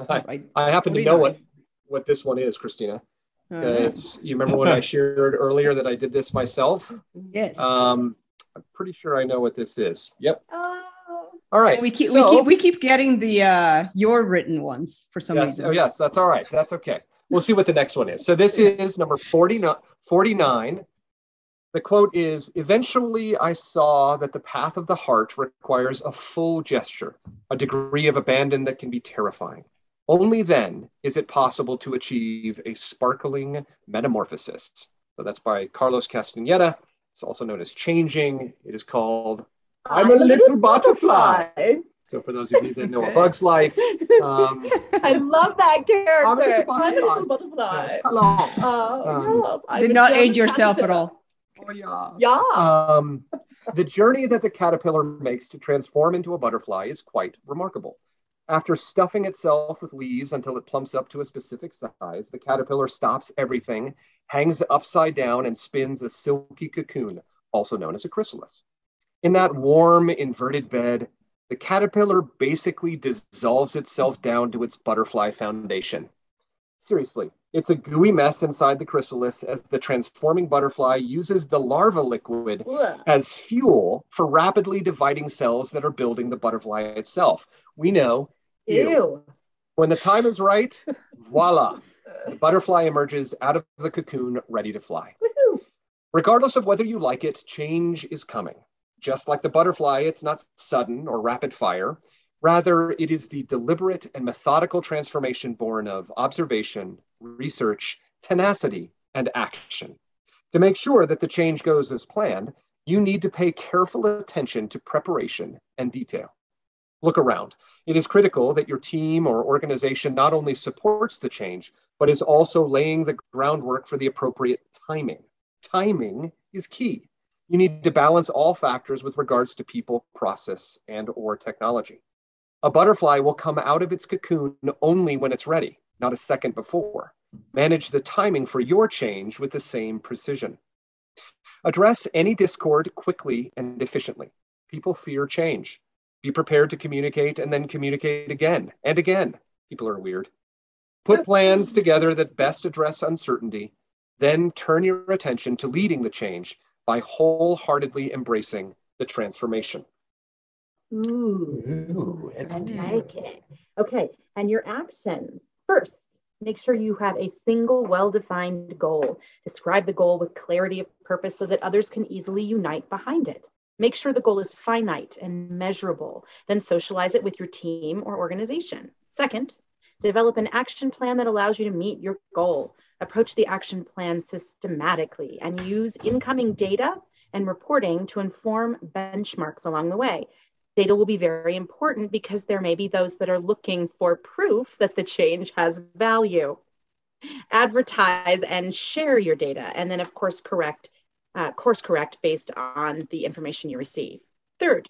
C: I happen 49. To know what this one is, Cristina. It's, you remember when I shared earlier that I did this myself?
D: Yes.
C: I'm pretty sure I know what this is. Yep. All right.
D: We keep getting the your written ones for some reason.
C: Oh yes, that's all right. That's okay. We'll see what the next one is. So this is number 49. The quote is, "Eventually I saw that the path of the heart requires a full gesture, a degree of abandon that can be terrifying. Only then is it possible to achieve a sparkling metamorphosis." So that's by Carlos Castaneda. It's also known as Changing. It is called I'm a Little Butterfly. So for those of you that know A Bug's Life.
B: I love that character. I'm a little butterfly.
C: Yes. Hello.
B: Yes,
D: did not age yourself at all.
C: Oh, yeah.
B: Yeah.
C: The journey that the caterpillar makes to transform into a butterfly is quite remarkable. After stuffing itself with leaves until it plumps up to a specific size, the caterpillar stops everything, hangs upside down, and spins a silky cocoon, also known as a chrysalis. In that warm, inverted bed, the caterpillar basically dissolves itself down to its butterfly foundation. Seriously, it's a gooey mess inside the chrysalis as the transforming butterfly uses the larva liquid as fuel for rapidly dividing cells that are building the butterfly itself. We know.
B: Ew.
C: When the time is right, voila, the butterfly emerges out of the cocoon ready to fly.
B: Woo-hoo.
C: Regardless of whether you like it, change is coming. Just like the butterfly, it's not sudden or rapid fire. Rather, it is the deliberate and methodical transformation born of observation, research, tenacity, and action. To make sure that the change goes as planned, you need to pay careful attention to preparation and detail. Look around. It is critical that your team or organization not only supports the change, but is also laying the groundwork for the appropriate timing. Timing is key. You need to balance all factors with regards to people, process, and/or technology. A butterfly will come out of its cocoon only when it's ready, not a second before. Manage the timing for your change with the same precision. Address any discord quickly and efficiently. People fear change. Be prepared to communicate and then communicate again and again. People are weird. Put plans together that best address uncertainty, then turn your attention to leading the change by wholeheartedly embracing the transformation.
B: Ooh, I like it. Okay, and your actions. First, make sure you have a single, well-defined goal. Describe the goal with clarity of purpose so that others can easily unite behind it. Make sure the goal is finite and measurable. Then socialize it with your team or organization. Second, develop an action plan that allows you to meet your goal. Approach the action plan systematically and use incoming data and reporting to inform benchmarks along the way. Data will be very important because there may be those that are looking for proof that the change has value. Advertise and share your data, and then of course course correct based on the information you receive. Third,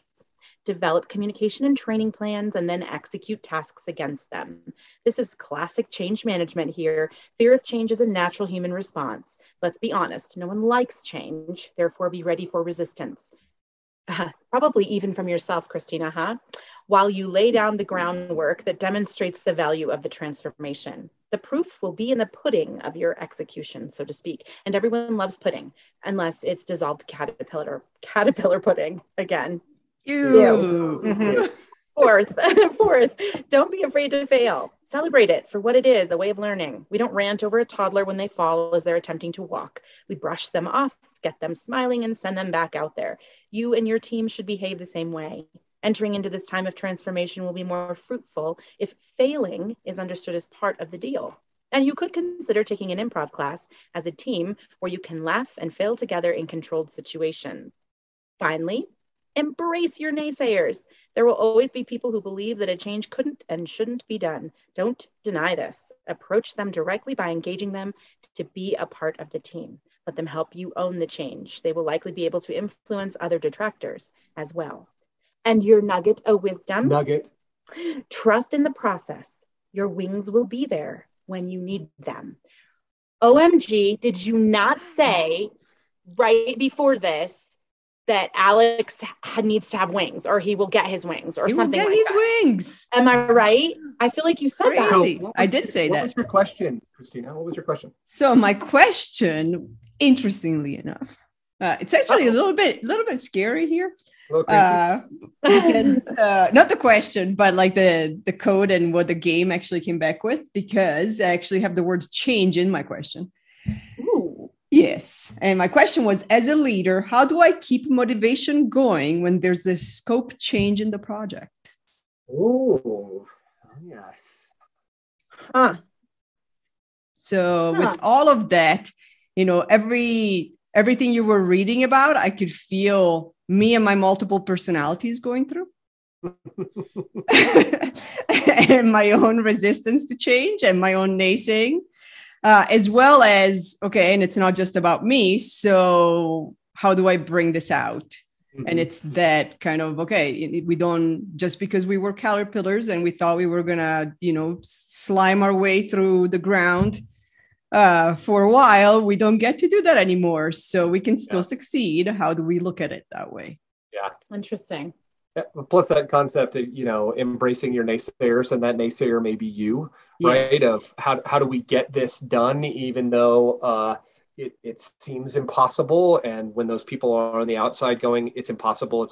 B: develop communication and training plans and then execute tasks against them. This is classic change management here. Fear of change is a natural human response. Let's be honest, no one likes change, therefore be ready for resistance. Probably even from yourself, Cristina, huh? While you lay down the groundwork that demonstrates the value of the transformation. The proof will be in the pudding of your execution, so to speak. And everyone loves pudding, unless it's dissolved caterpillar pudding again.
D: Ew.
B: Mm-hmm. Fourth, don't be afraid to fail. Celebrate it for what it is, a way of learning. We don't rant over a toddler when they fall as they're attempting to walk. We brush them off, get them smiling, and send them back out there. You and your team should behave the same way. Entering into this time of transformation will be more fruitful if failing is understood as part of the deal. And you could consider taking an improv class as a team where you can laugh and fail together in controlled situations. Finally, embrace your naysayers. There will always be people who believe that a change couldn't and shouldn't be done. Don't deny this. Approach them directly by engaging them to be a part of the team. Let them help you own the change. They will likely be able to influence other detractors as well. And your nugget of wisdom.
C: Nugget.
B: Trust in the process. Your wings will be there when you need them. OMG, did you not say right before this that Alex needs to have wings, or he will get his wings, or something like that?
D: He will get his wings.
B: Am I right? I feel like you said that.
C: So
D: I did say that.
C: What was your question, Cristina? What was your question?
D: So my question, interestingly enough, it's actually a little bit scary here. Because, not the question, but like the code and what the game actually came back with, because I actually have the word change in my question.
B: Ooh.
D: Yes. And my question was, as a leader, how do I keep motivation going when there's a scope change in the project?
C: Oh, yes.
B: Huh.
D: So with all of that, everything you were reading about, I could feel me and my multiple personalities going through. And my own resistance to change and my own naysaying. As well as, okay, and it's not just about me. So how do I bring this out? Mm-hmm. And it's that kind of, okay, we don't, just because we were caterpillars and we thought we were going to, slime our way through the ground for a while, we don't get to do that anymore. So we can still succeed. How do we look at it that way?
C: Yeah.
B: Interesting.
C: Yeah. Plus that concept of, embracing your naysayers, and that naysayer may be you, right? Yes. Of how do we get this done, even though it seems impossible. And when those people are on the outside going, it's impossible.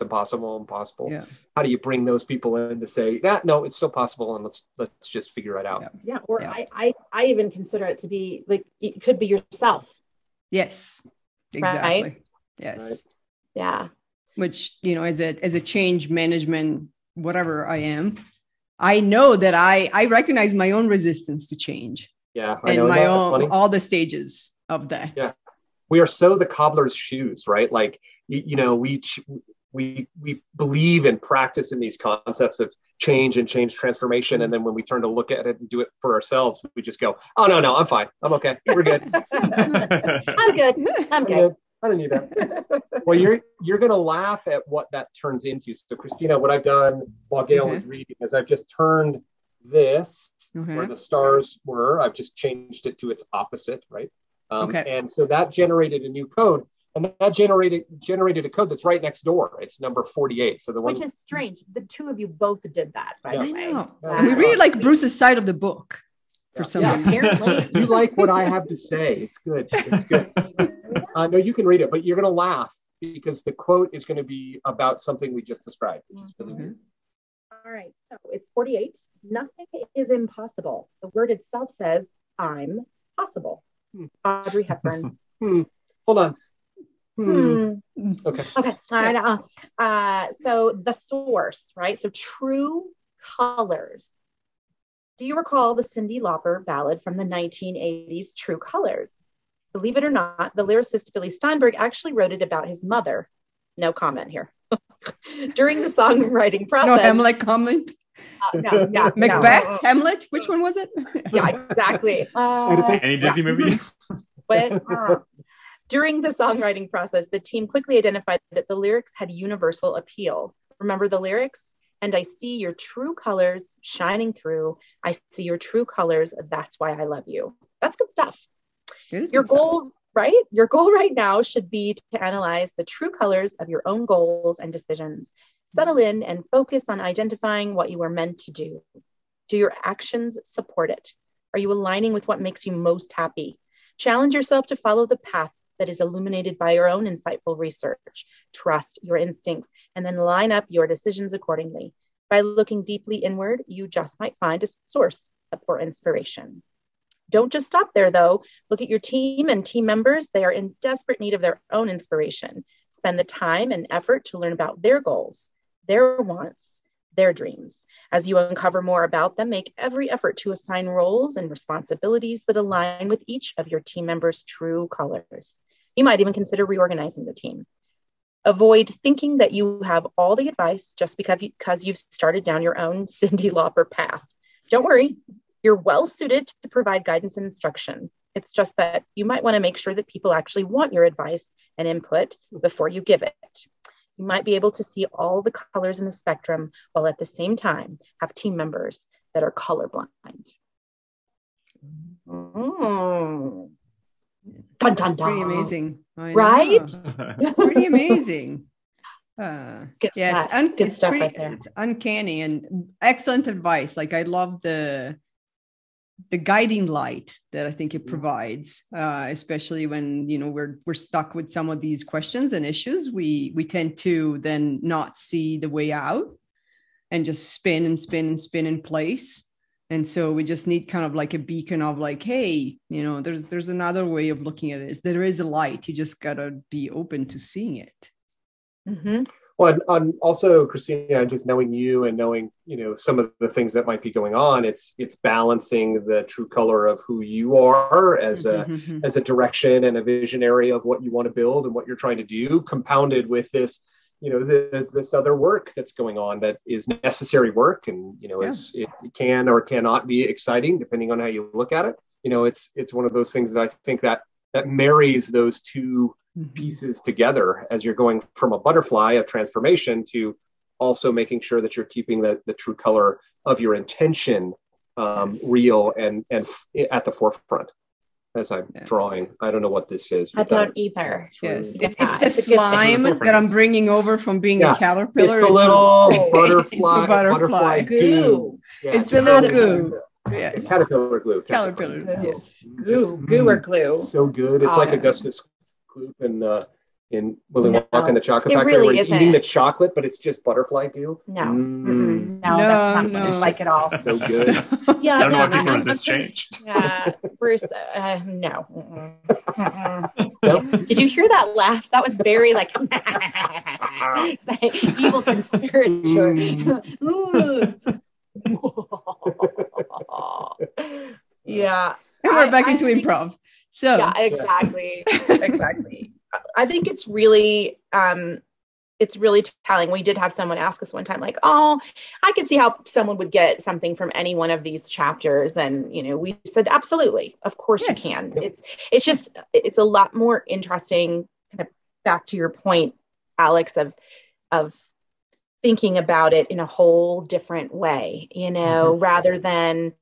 C: Yeah. How do you bring those people in to say, no, it's still possible, and let's just figure it out.
B: Yeah. Or I even consider it to be like, it could be yourself.
D: Yes, exactly.
B: Right?
D: Yes.
C: Right.
B: Yeah.
D: Which, as a change management, whatever I am, I know that I recognize my own resistance to change.
C: Yeah.
D: I know. My own, all the stages of that.
C: Yeah. We are so the cobbler's shoes, right? Like, we believe and practice in these concepts of change and change transformation. And then when we turn to look at it and do it for ourselves, we just go, oh, no, I'm fine. I'm okay. We're good.
B: I'm good.
C: I don't need that. Well, you're going to laugh at what that turns into. So, Cristina, what I've done while Gail was reading is I've just turned this where the stars were. I've just changed it to its opposite, right? And so that generated a new code, and that generated a code that's right next door. It's number 48. So which
B: is strange. The two of you both did that, by the way.
D: Wow. And we really like Bruce's side of the book for some reason.
B: Apparently.
C: You like what I have to say. It's good. It's good. No, you can read it, but you're going to laugh because the quote is going to be about something we just described, which is really weird.
B: All right. So it's 48. Nothing is impossible. The word itself says, I'm possible. Audrey Hepburn.
C: Hold on. Okay.
B: All right. So the source, right? So true colors. Do you recall the Cyndi Lauper ballad from the 1980s, True Colors? Believe it or not, the lyricist Billy Steinberg actually wrote it about his mother. No comment here. During the songwriting process.
D: No Hamlet comment?
B: No.
D: Macbeth?
B: No.
D: Hamlet? Which one was it?
B: Yeah, exactly.
A: Any Disney movie?
B: But during the songwriting process, the team quickly identified that the lyrics had universal appeal. Remember the lyrics? And I see your true colors shining through. I see your true colors. That's why I love you. That's good stuff. Your goal right now should be to analyze the true colors of your own goals and decisions. Settle in and focus on identifying what you are meant to do. Do your actions support it? Are you aligning with what makes you most happy? Challenge yourself to follow the path that is illuminated by your own insightful research. Trust your instincts and then line up your decisions accordingly. By looking deeply inward, you just might find a source for inspiration. Don't just stop there, though. Look at your team and team members. They are in desperate need of their own inspiration. Spend the time and effort to learn about their goals, their wants, their dreams. As you uncover more about them, make every effort to assign roles and responsibilities that align with each of your team members' true colors. You might even consider reorganizing the team. Avoid thinking that you have all the advice just because you've started down your own Cyndi Lauper path. Don't worry. You're well suited to provide guidance and instruction. It's just that you might want to make sure that people actually want your advice and input before you give it. You might be able to see all the colors in the spectrum while at the same time have team members that are colorblind. Mm. Dun, dun, dun.
D: Pretty amazing.
B: Right?
D: It's pretty amazing.
B: Good
D: yeah,
B: stuff. It's good stuff
D: pretty,
B: right there.
D: It's uncanny and excellent advice. Like I love the guiding light that I think it provides, especially when we're stuck with some of these questions and issues. We tend to then not see the way out and just spin and spin and spin in place. And so we just need kind of like a beacon of like, hey, there's another way of looking at it. There is a light. You just gotta be open to seeing it.
B: Mm-hmm.
C: Well, and also, Cristina, just knowing you and knowing, some of the things that might be going on, it's balancing the true color of who you are as a direction and a visionary of what you want to build and what you're trying to do, compounded with this, this other work that's going on that is necessary work, and it can or cannot be exciting depending on how you look at it. It's one of those things that I think that marries those two pieces together as you're going from a butterfly of transformation to also making sure that you're keeping the true color of your intention real and at the forefront. As I'm drawing, I don't know what this is.
B: I don't either.
D: Yes, it's the slime that I'm bringing over from being a caterpillar.
C: It's a little butterfly goo.
D: Yeah, it's a little goo. Yes.
C: Caterpillar glue.
D: Caterpillar. Yes.
B: Goo or glue.
C: So good. It's like Augustus Gloop in Willy Wonka and the Chocolate Factory,
B: really
C: where he's eating the chocolate, but it's just butterfly goo.
B: No, that's not like at all.
C: So good.
B: Yeah,
A: I don't know why people resist change.
B: Yeah, Bruce, no. Did you hear that laugh? That was very like evil conspirator. Yeah.
D: And we're back into improv. So
B: yeah, exactly. I think it's really telling. We did have someone ask us one time, like, "Oh, I could see how someone would get something from any one of these chapters," and we said, "Absolutely, of course you can." It's a lot more interesting. Kind of back to your point, Alex, of thinking about it in a whole different way, rather than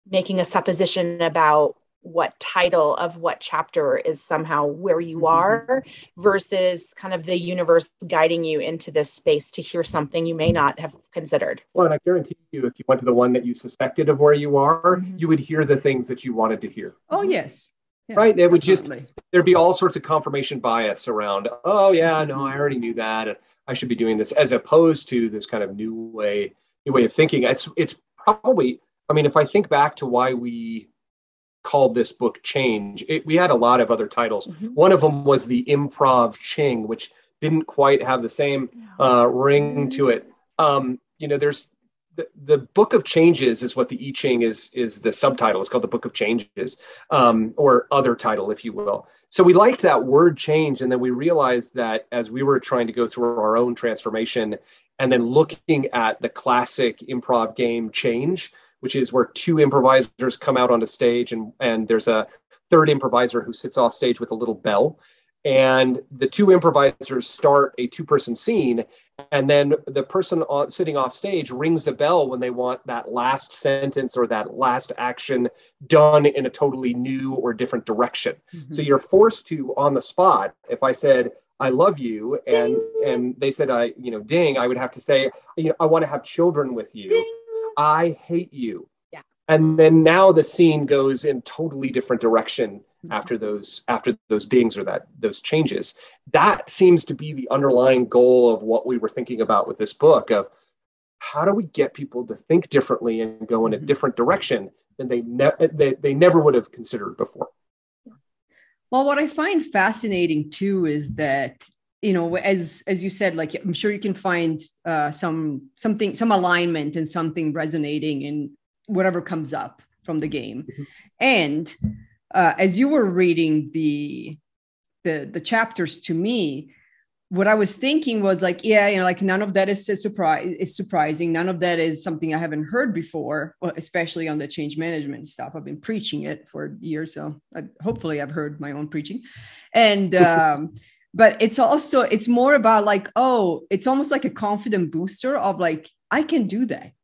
B: making a supposition about what title of what chapter is somehow where you are versus kind of the universe guiding you into this space to hear something you may not have considered.
C: Well, and I guarantee you, if you went to the one that you suspected of where you are, you would hear the things that you wanted to hear.
D: Oh, yes. Yeah,
C: right. It would there'd be all sorts of confirmation bias around, oh yeah, no, I already knew that. And I should be doing this, as opposed to this kind of new way of thinking. It's probably, if I think back to why we called this book Change, we had a lot of other titles. One of them was the Improv Ching, which didn't quite have the same ring to it. There's the Book of Changes is what the I Ching is the subtitle. It's called the Book of Changes, or other title, if you will. So we liked that word change. And then we realized that as we were trying to go through our own transformation and then looking at the classic improv game Change, which is where two improvisers come out onto stage and there's a third improviser who sits off stage with a little bell. And the two improvisers start a two-person scene, and then the person sitting off stage rings a bell when they want that last sentence or that last action done in a totally new or different direction. So you're forced to, on the spot, if I said, I love you, and they said, ding, I would have to say, I want to have children with you. Ding. I hate you. Yeah. And then now the scene goes in totally different direction after those dings or those changes. That seems to be the underlying goal of what we were thinking about with this book, of how do we get people to think differently and go in a different direction than they never would have considered before.
D: Well, what I find fascinating too is that, as you said, like, I'm sure you can find some alignment and something resonating in whatever comes up from the game. And as you were reading the chapters to me, what I was thinking was like, yeah, you know, like none of that is a surprise. It's surprising. None of that is something I haven't heard before, well, especially on the change management stuff. I've been preaching it for years. So hopefully I've heard my own preaching. And, but it's more about like, oh, it's almost like a confident booster of like, I can do that.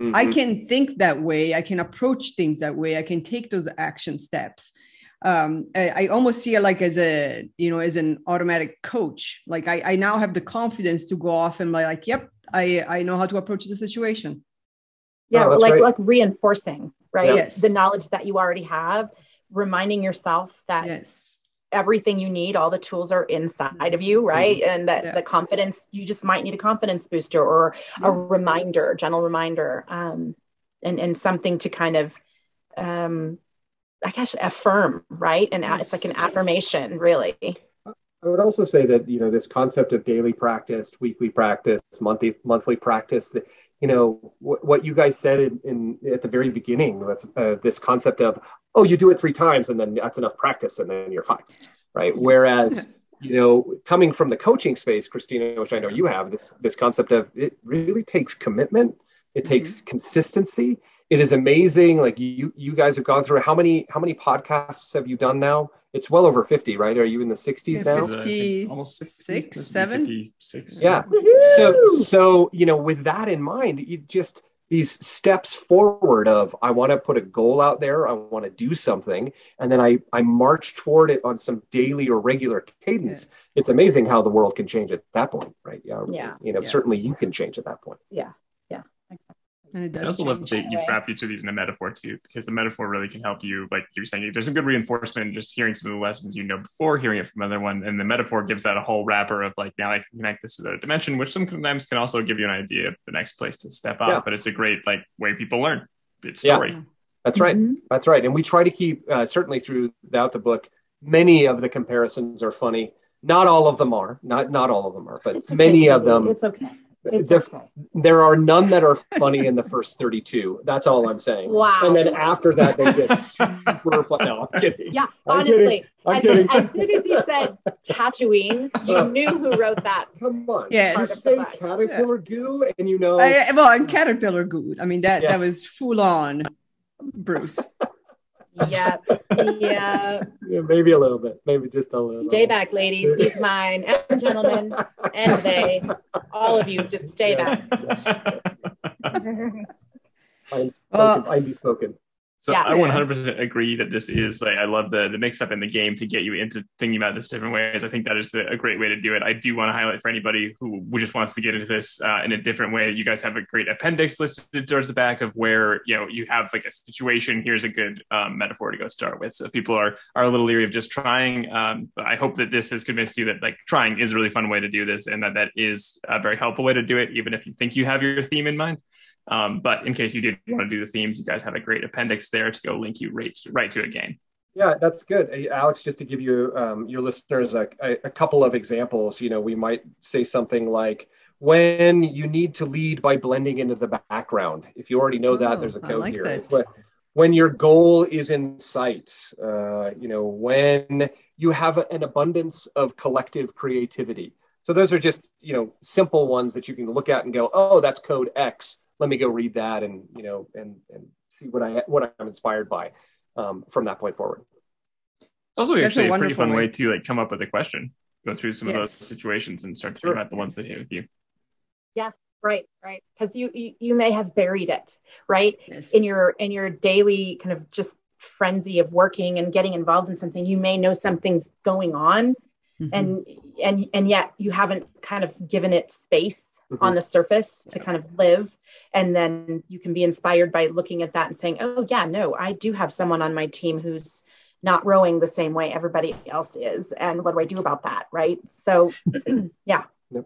D: Mm-hmm. I can think that way. I can approach things that way. I can take those action steps. I almost see it like as an automatic coach. Like I now have the confidence to go off and be like, yep, I know how to approach the situation.
B: Yeah. Oh, like reinforcing, right?
D: Yes.
B: The knowledge that you already have, reminding yourself that
D: yes.
B: everything you need, all the tools are inside of you, right? Mm-hmm. And that the confidence, you just might need a confidence booster or a reminder, gentle reminder, and something to kind of, I guess, affirm, right? And it's like an affirmation, really.
C: I would also say that, you know, this concept of daily practice, weekly practice, monthly practice, that, you know, what you guys said at the very beginning, this concept of, oh, you do it 3 times and then that's enough practice and then you're fine, right? Whereas, you know, coming from the coaching space, Cristina, which I know you have, this concept of it really takes commitment. It takes consistency. It is amazing. Like you guys have gone through how many podcasts have you done now? It's well over 50, right? Are you in the 60s now?
D: 50,
A: almost
D: 6, 7.
A: 56.
C: Yeah. So, you know, with that in mind, you just these steps forward of, I want to put a goal out there. I want to do something. And then I march toward it on some daily or regular cadence. Yes. It's amazing how the world can change at that point, right? Yeah. You know, certainly you can change at that point.
B: Yeah.
D: And
A: I also love that you've wrapped each of these in a metaphor too, because the metaphor really can help you. Like you're saying, there's some good reinforcement in just hearing some of the lessons you know before, hearing it from another one. And the metaphor gives that a whole wrapper of like, now I can connect this to the dimension, which sometimes can also give you an idea of the next place to step off. Yeah. But it's a great like way people learn. It's story.
C: Yeah. That's right. Mm-hmm. That's right. And we try to keep, certainly throughout the book, many of the comparisons are funny. Not all of them are. Not all of them are, but many of them.
B: It's okay.
C: There are none that are funny in the first 32. That's all I'm saying.
B: Wow.
C: And then after that, they get super fun. No, I'm kidding.
B: Yeah, honestly. I'm kidding. As soon as you said Tatooine, you knew who wrote that.
C: Come on.
D: Yes.
C: You say caterpillar goo and you know.
D: And caterpillar goo. I mean, that was full on Bruce.
B: Yeah.
C: Maybe a little bit. Maybe just a little.
B: Stay back, ladies. He's mine. And gentlemen. And they. All of you, just stay back.
C: I'm bespoken.
A: So I 100% agree that this is like, I love the mix up in the game to get you into thinking about this different ways. I think that is a great way to do it. I do want to highlight for anybody who just wants to get into this in a different way. You guys have a great appendix listed towards the back of where, you know, you have like a situation. Here's a good metaphor to go start with. So if people are a little leery of just trying, but I hope that this has convinced you that like trying is a really fun way to do this and that is a very helpful way to do it, even if you think you have your theme in mind. But in case you did want to do the themes, you guys have a great appendix there to go link you right to a game.
C: Yeah, that's good. Alex, just to give you, your listeners a couple of examples, you know, we might say something like, when you need to lead by blending into the background. If you already know that, there's a code
D: like
C: here. When your goal is in sight, you know, when you have an abundance of collective creativity. So those are just, you know, simple ones that you can look at and go, oh, that's code X. Let me go read that and, you know, and see what I'm inspired by from that point forward.
A: It's also actually a pretty fun way to like come up with a question, go through some of those situations and start to think about the ones that hit with you.
B: Yeah, right. Because you may have buried it, right? Yes. In your daily kind of just frenzy of working and getting involved in something, you may know something's going on, and yet you haven't kind of given it space on the surface to kind of live. And then you can be inspired by looking at that and saying, oh yeah, no, I do have someone on my team who's not rowing the same way everybody else is. And what do I do about that? Right. So yeah.
C: Yep.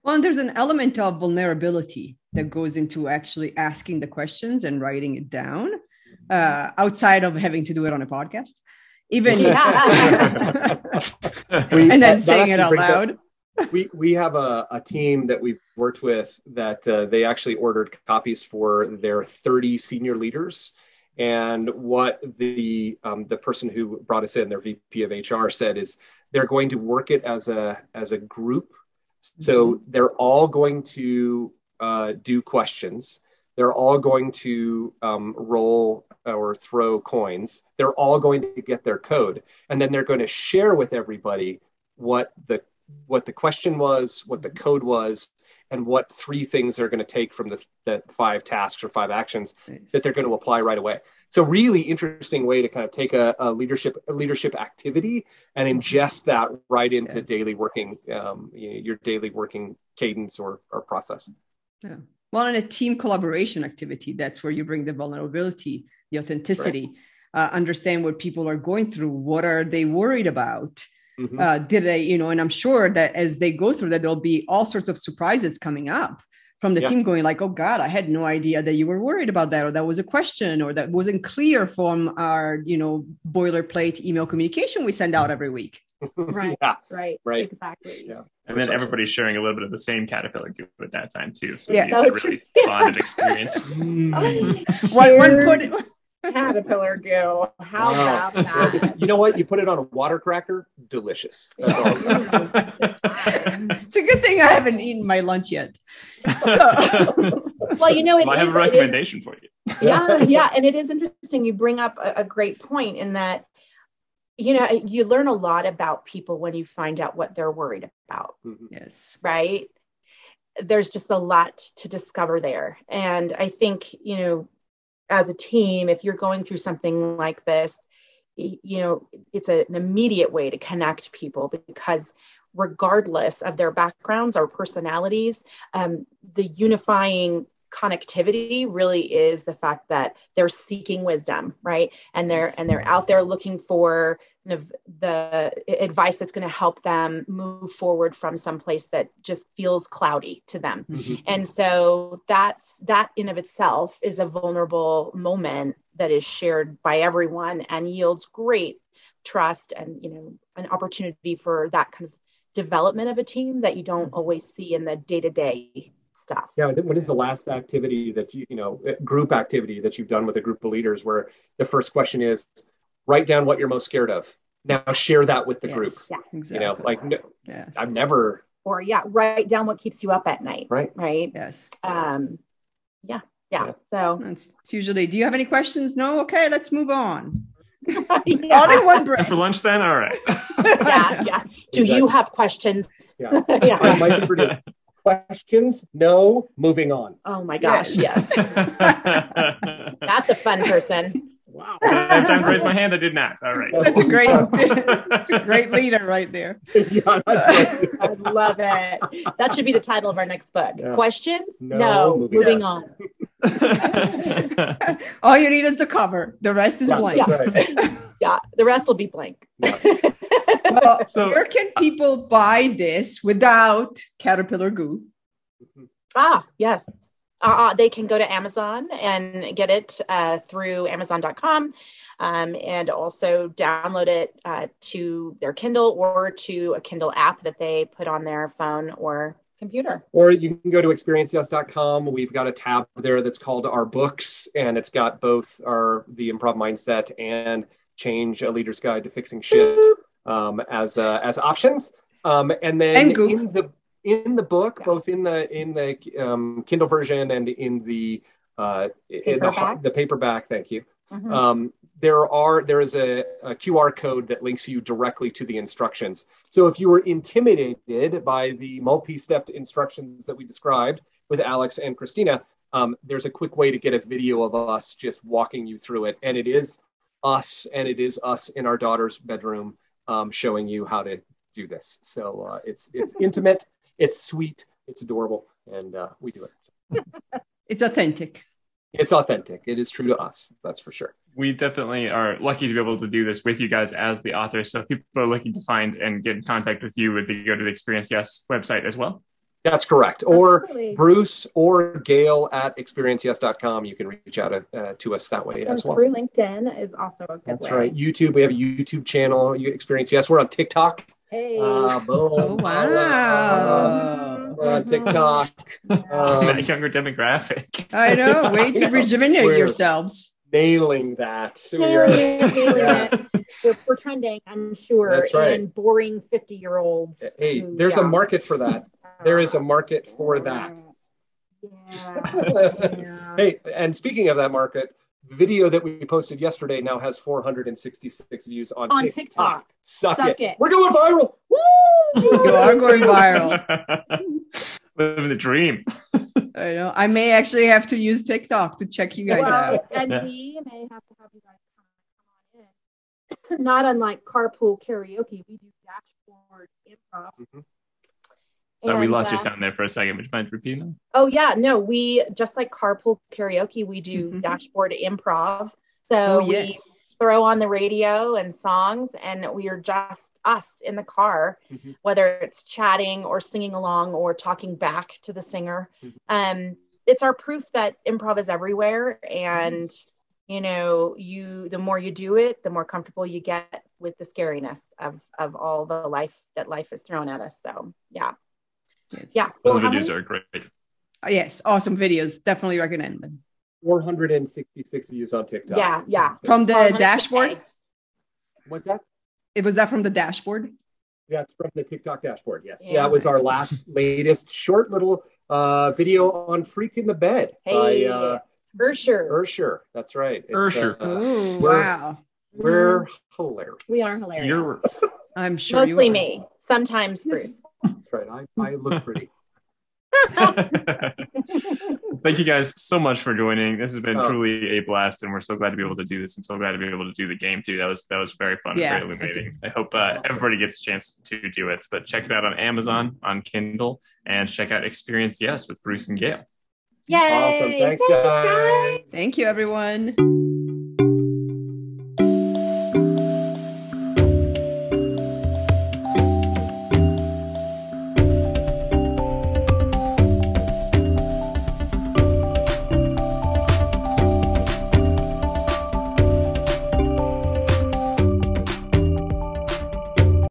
D: Well, and there's an element of vulnerability that goes into actually asking the questions and writing it down outside of having to do it on a podcast, even and then saying it out loud.
C: We have a team that we've worked with that they actually ordered copies for their 30 senior leaders. And what the person who brought us in, their VP of HR, said is They're going to work it as a group. So they're all going to do questions. They're all going to roll or throw coins. They're all going to get their code. And then they're going to share with everybody what the question was, what the code was, and what 3 things they're going to take from the 5 tasks or 5 actions that they're going to apply right away. So really interesting way to kind of take a leadership activity and ingest that right into daily working, your daily working cadence or process.
D: Yeah. Well, in a team collaboration activity, that's where you bring the vulnerability, the authenticity, understand what people are going through. What are they worried about? Did they, and I'm sure that as they go through that, there'll be all sorts of surprises coming up from the team going like, oh God, I had no idea that you were worried about that, or that was a question, or that wasn't clear from our, boilerplate email communication we send out every week.
B: Right. Exactly.
C: Yeah.
A: And then everybody's sharing a little bit of the same caterpillar goo at that time too. So it's a really bonded experience.
B: Caterpillar goo. How about that?
C: You know what? You put it on a water cracker, delicious. That's all.
D: It's a good thing I haven't eaten my lunch yet. So.
B: Well,
A: I have a recommendation for you.
B: Yeah. And it is interesting. You bring up a great point in that, you learn a lot about people when you find out what they're worried about.
D: Yes.
B: Right. There's just a lot to discover there. And I think, as a team, if you're going through something like this, it's an immediate way to connect people, because regardless of their backgrounds or personalities, the unifying connectivity really is the fact that they're seeking wisdom, right? And they're out there looking for the advice that's going to help them move forward from some place that just feels cloudy to them. And so that in of itself is a vulnerable moment that is shared by everyone and yields great trust and, an opportunity for that kind of development of a team that you don't always see in the day-to-day stuff.
C: Yeah. What is the last activity that group activity that you've done with a group of leaders where the first question is write down what you're most scared of. Now share that with the group.
B: Yeah,
D: exactly.
C: I've never.
B: Or write down what keeps you up at night. Right.
D: Yes.
B: Yeah. So
D: it's usually, do you have any questions? No. Okay. Let's move on.
B: All in
D: one break.
A: And for lunch then? All right.
B: Yeah. Do you have questions?
C: Yeah. My favorite is questions? No. Moving on.
B: Oh my gosh. Yes. That's a fun person.
C: Wow.
A: I have time to raise my hand. I did not. All right.
D: That's a great leader right there.
C: Yeah, that's right.
B: I love it. That should be the title of our next book.
C: Yeah.
B: Questions?
C: No.
B: Moving on.
D: All you need is the cover. The rest is blank.
B: Yeah.
C: Right.
B: Yeah. The rest will be blank.
C: Yeah.
D: Well, where can people buy this without Caterpillar Goo?
B: Yes. They can go to Amazon and get it through Amazon.com and also download it to their Kindle or to a Kindle app that they put on their phone or computer.
C: Or you can go to experienceyes.com. We've got a tab there that's called Our Books, and it's got both the Improv Mindset and Change a Leader's Guide to Fixing Shit as options. And then in the book, both in the Kindle version and in the paperback, thank you. There is a QR code that links you directly to the instructions. So if you were intimidated by the multi-step instructions that we described with Alex and Cristina, there's a quick way to get a video of us just walking you through it. And it is us in our daughter's bedroom showing you how to do this. So it's intimate. It's sweet, it's adorable, and we do it.
D: It's authentic.
C: It's authentic. It is true to us. That's for sure.
A: We definitely are lucky to be able to do this with you guys as the authors. So if people are looking to find and get in contact with you, would they go to the Experience Yes website as well?
C: That's correct. Or Bruce or Gail at experienceyes.com. You can reach out to us that way as well.
B: Through LinkedIn is also a good way.
C: That's right. YouTube. We have a YouTube channel. Experience Yes. We're on TikTok.
B: Hey.
C: Boom.
D: Oh, wow.
C: We're on TikTok.
A: That younger demographic.
D: I know. Way to rejuvenate yourselves.
C: nailing that.
B: Nailing it. We're trending, I'm sure.
C: That's right.
B: And boring 50-year-olds.
C: Hey, there's a market for that. There is a market for that.
B: Yeah.
C: Hey, and speaking of that market, the video that we posted yesterday now has 466 views on TikTok. Suck it. We're going viral. Woo!
D: You are going viral.
A: Living the dream.
D: I know. I may actually have to use TikTok to check you guys out.
B: And we may have to have you guys come on in. Not unlike carpool karaoke, we do dashboard improv.
C: Mm-hmm.
A: So we lost your sound there for a second. Would you mind repeating?
B: Oh yeah, no, we just like carpool karaoke, we do dashboard improv. So we throw on the radio and songs, and we are just us in the car, whether it's chatting or singing along or talking back to the singer. It's our proof that improv is everywhere, and you know, the more you do it, the more comfortable you get with the scariness of all the life that life is thrown at us. So yeah.
D: Yes.
B: Yeah.
A: Those videos are great.
D: Yes. Awesome videos. Definitely recommend them.
C: 466 views on TikTok.
B: Yeah.
D: From the dashboard?
C: What's that?
D: Was that from the dashboard?
C: That's from the TikTok dashboard. Yes. Yeah, it was our latest short little video on Freak in the Bed by Ursher. That's right.
D: Ursher. Wow.
C: We're hilarious.
B: We are hilarious.
D: I'm sure.
B: Mostly me. Sometimes Bruce.
C: That's right. I look pretty.
A: Thank you guys so much for joining. This has been truly a blast, and we're so glad to be able to do this, and so glad to be able to do the game too. That was very fun, very illuminating. I hope everybody gets a chance to do it. But check it out on Amazon, on Kindle, and check out Experience Yes with Bruce and Gail.
B: Yay!
C: Awesome. Thanks, guys.
D: Thank you, everyone.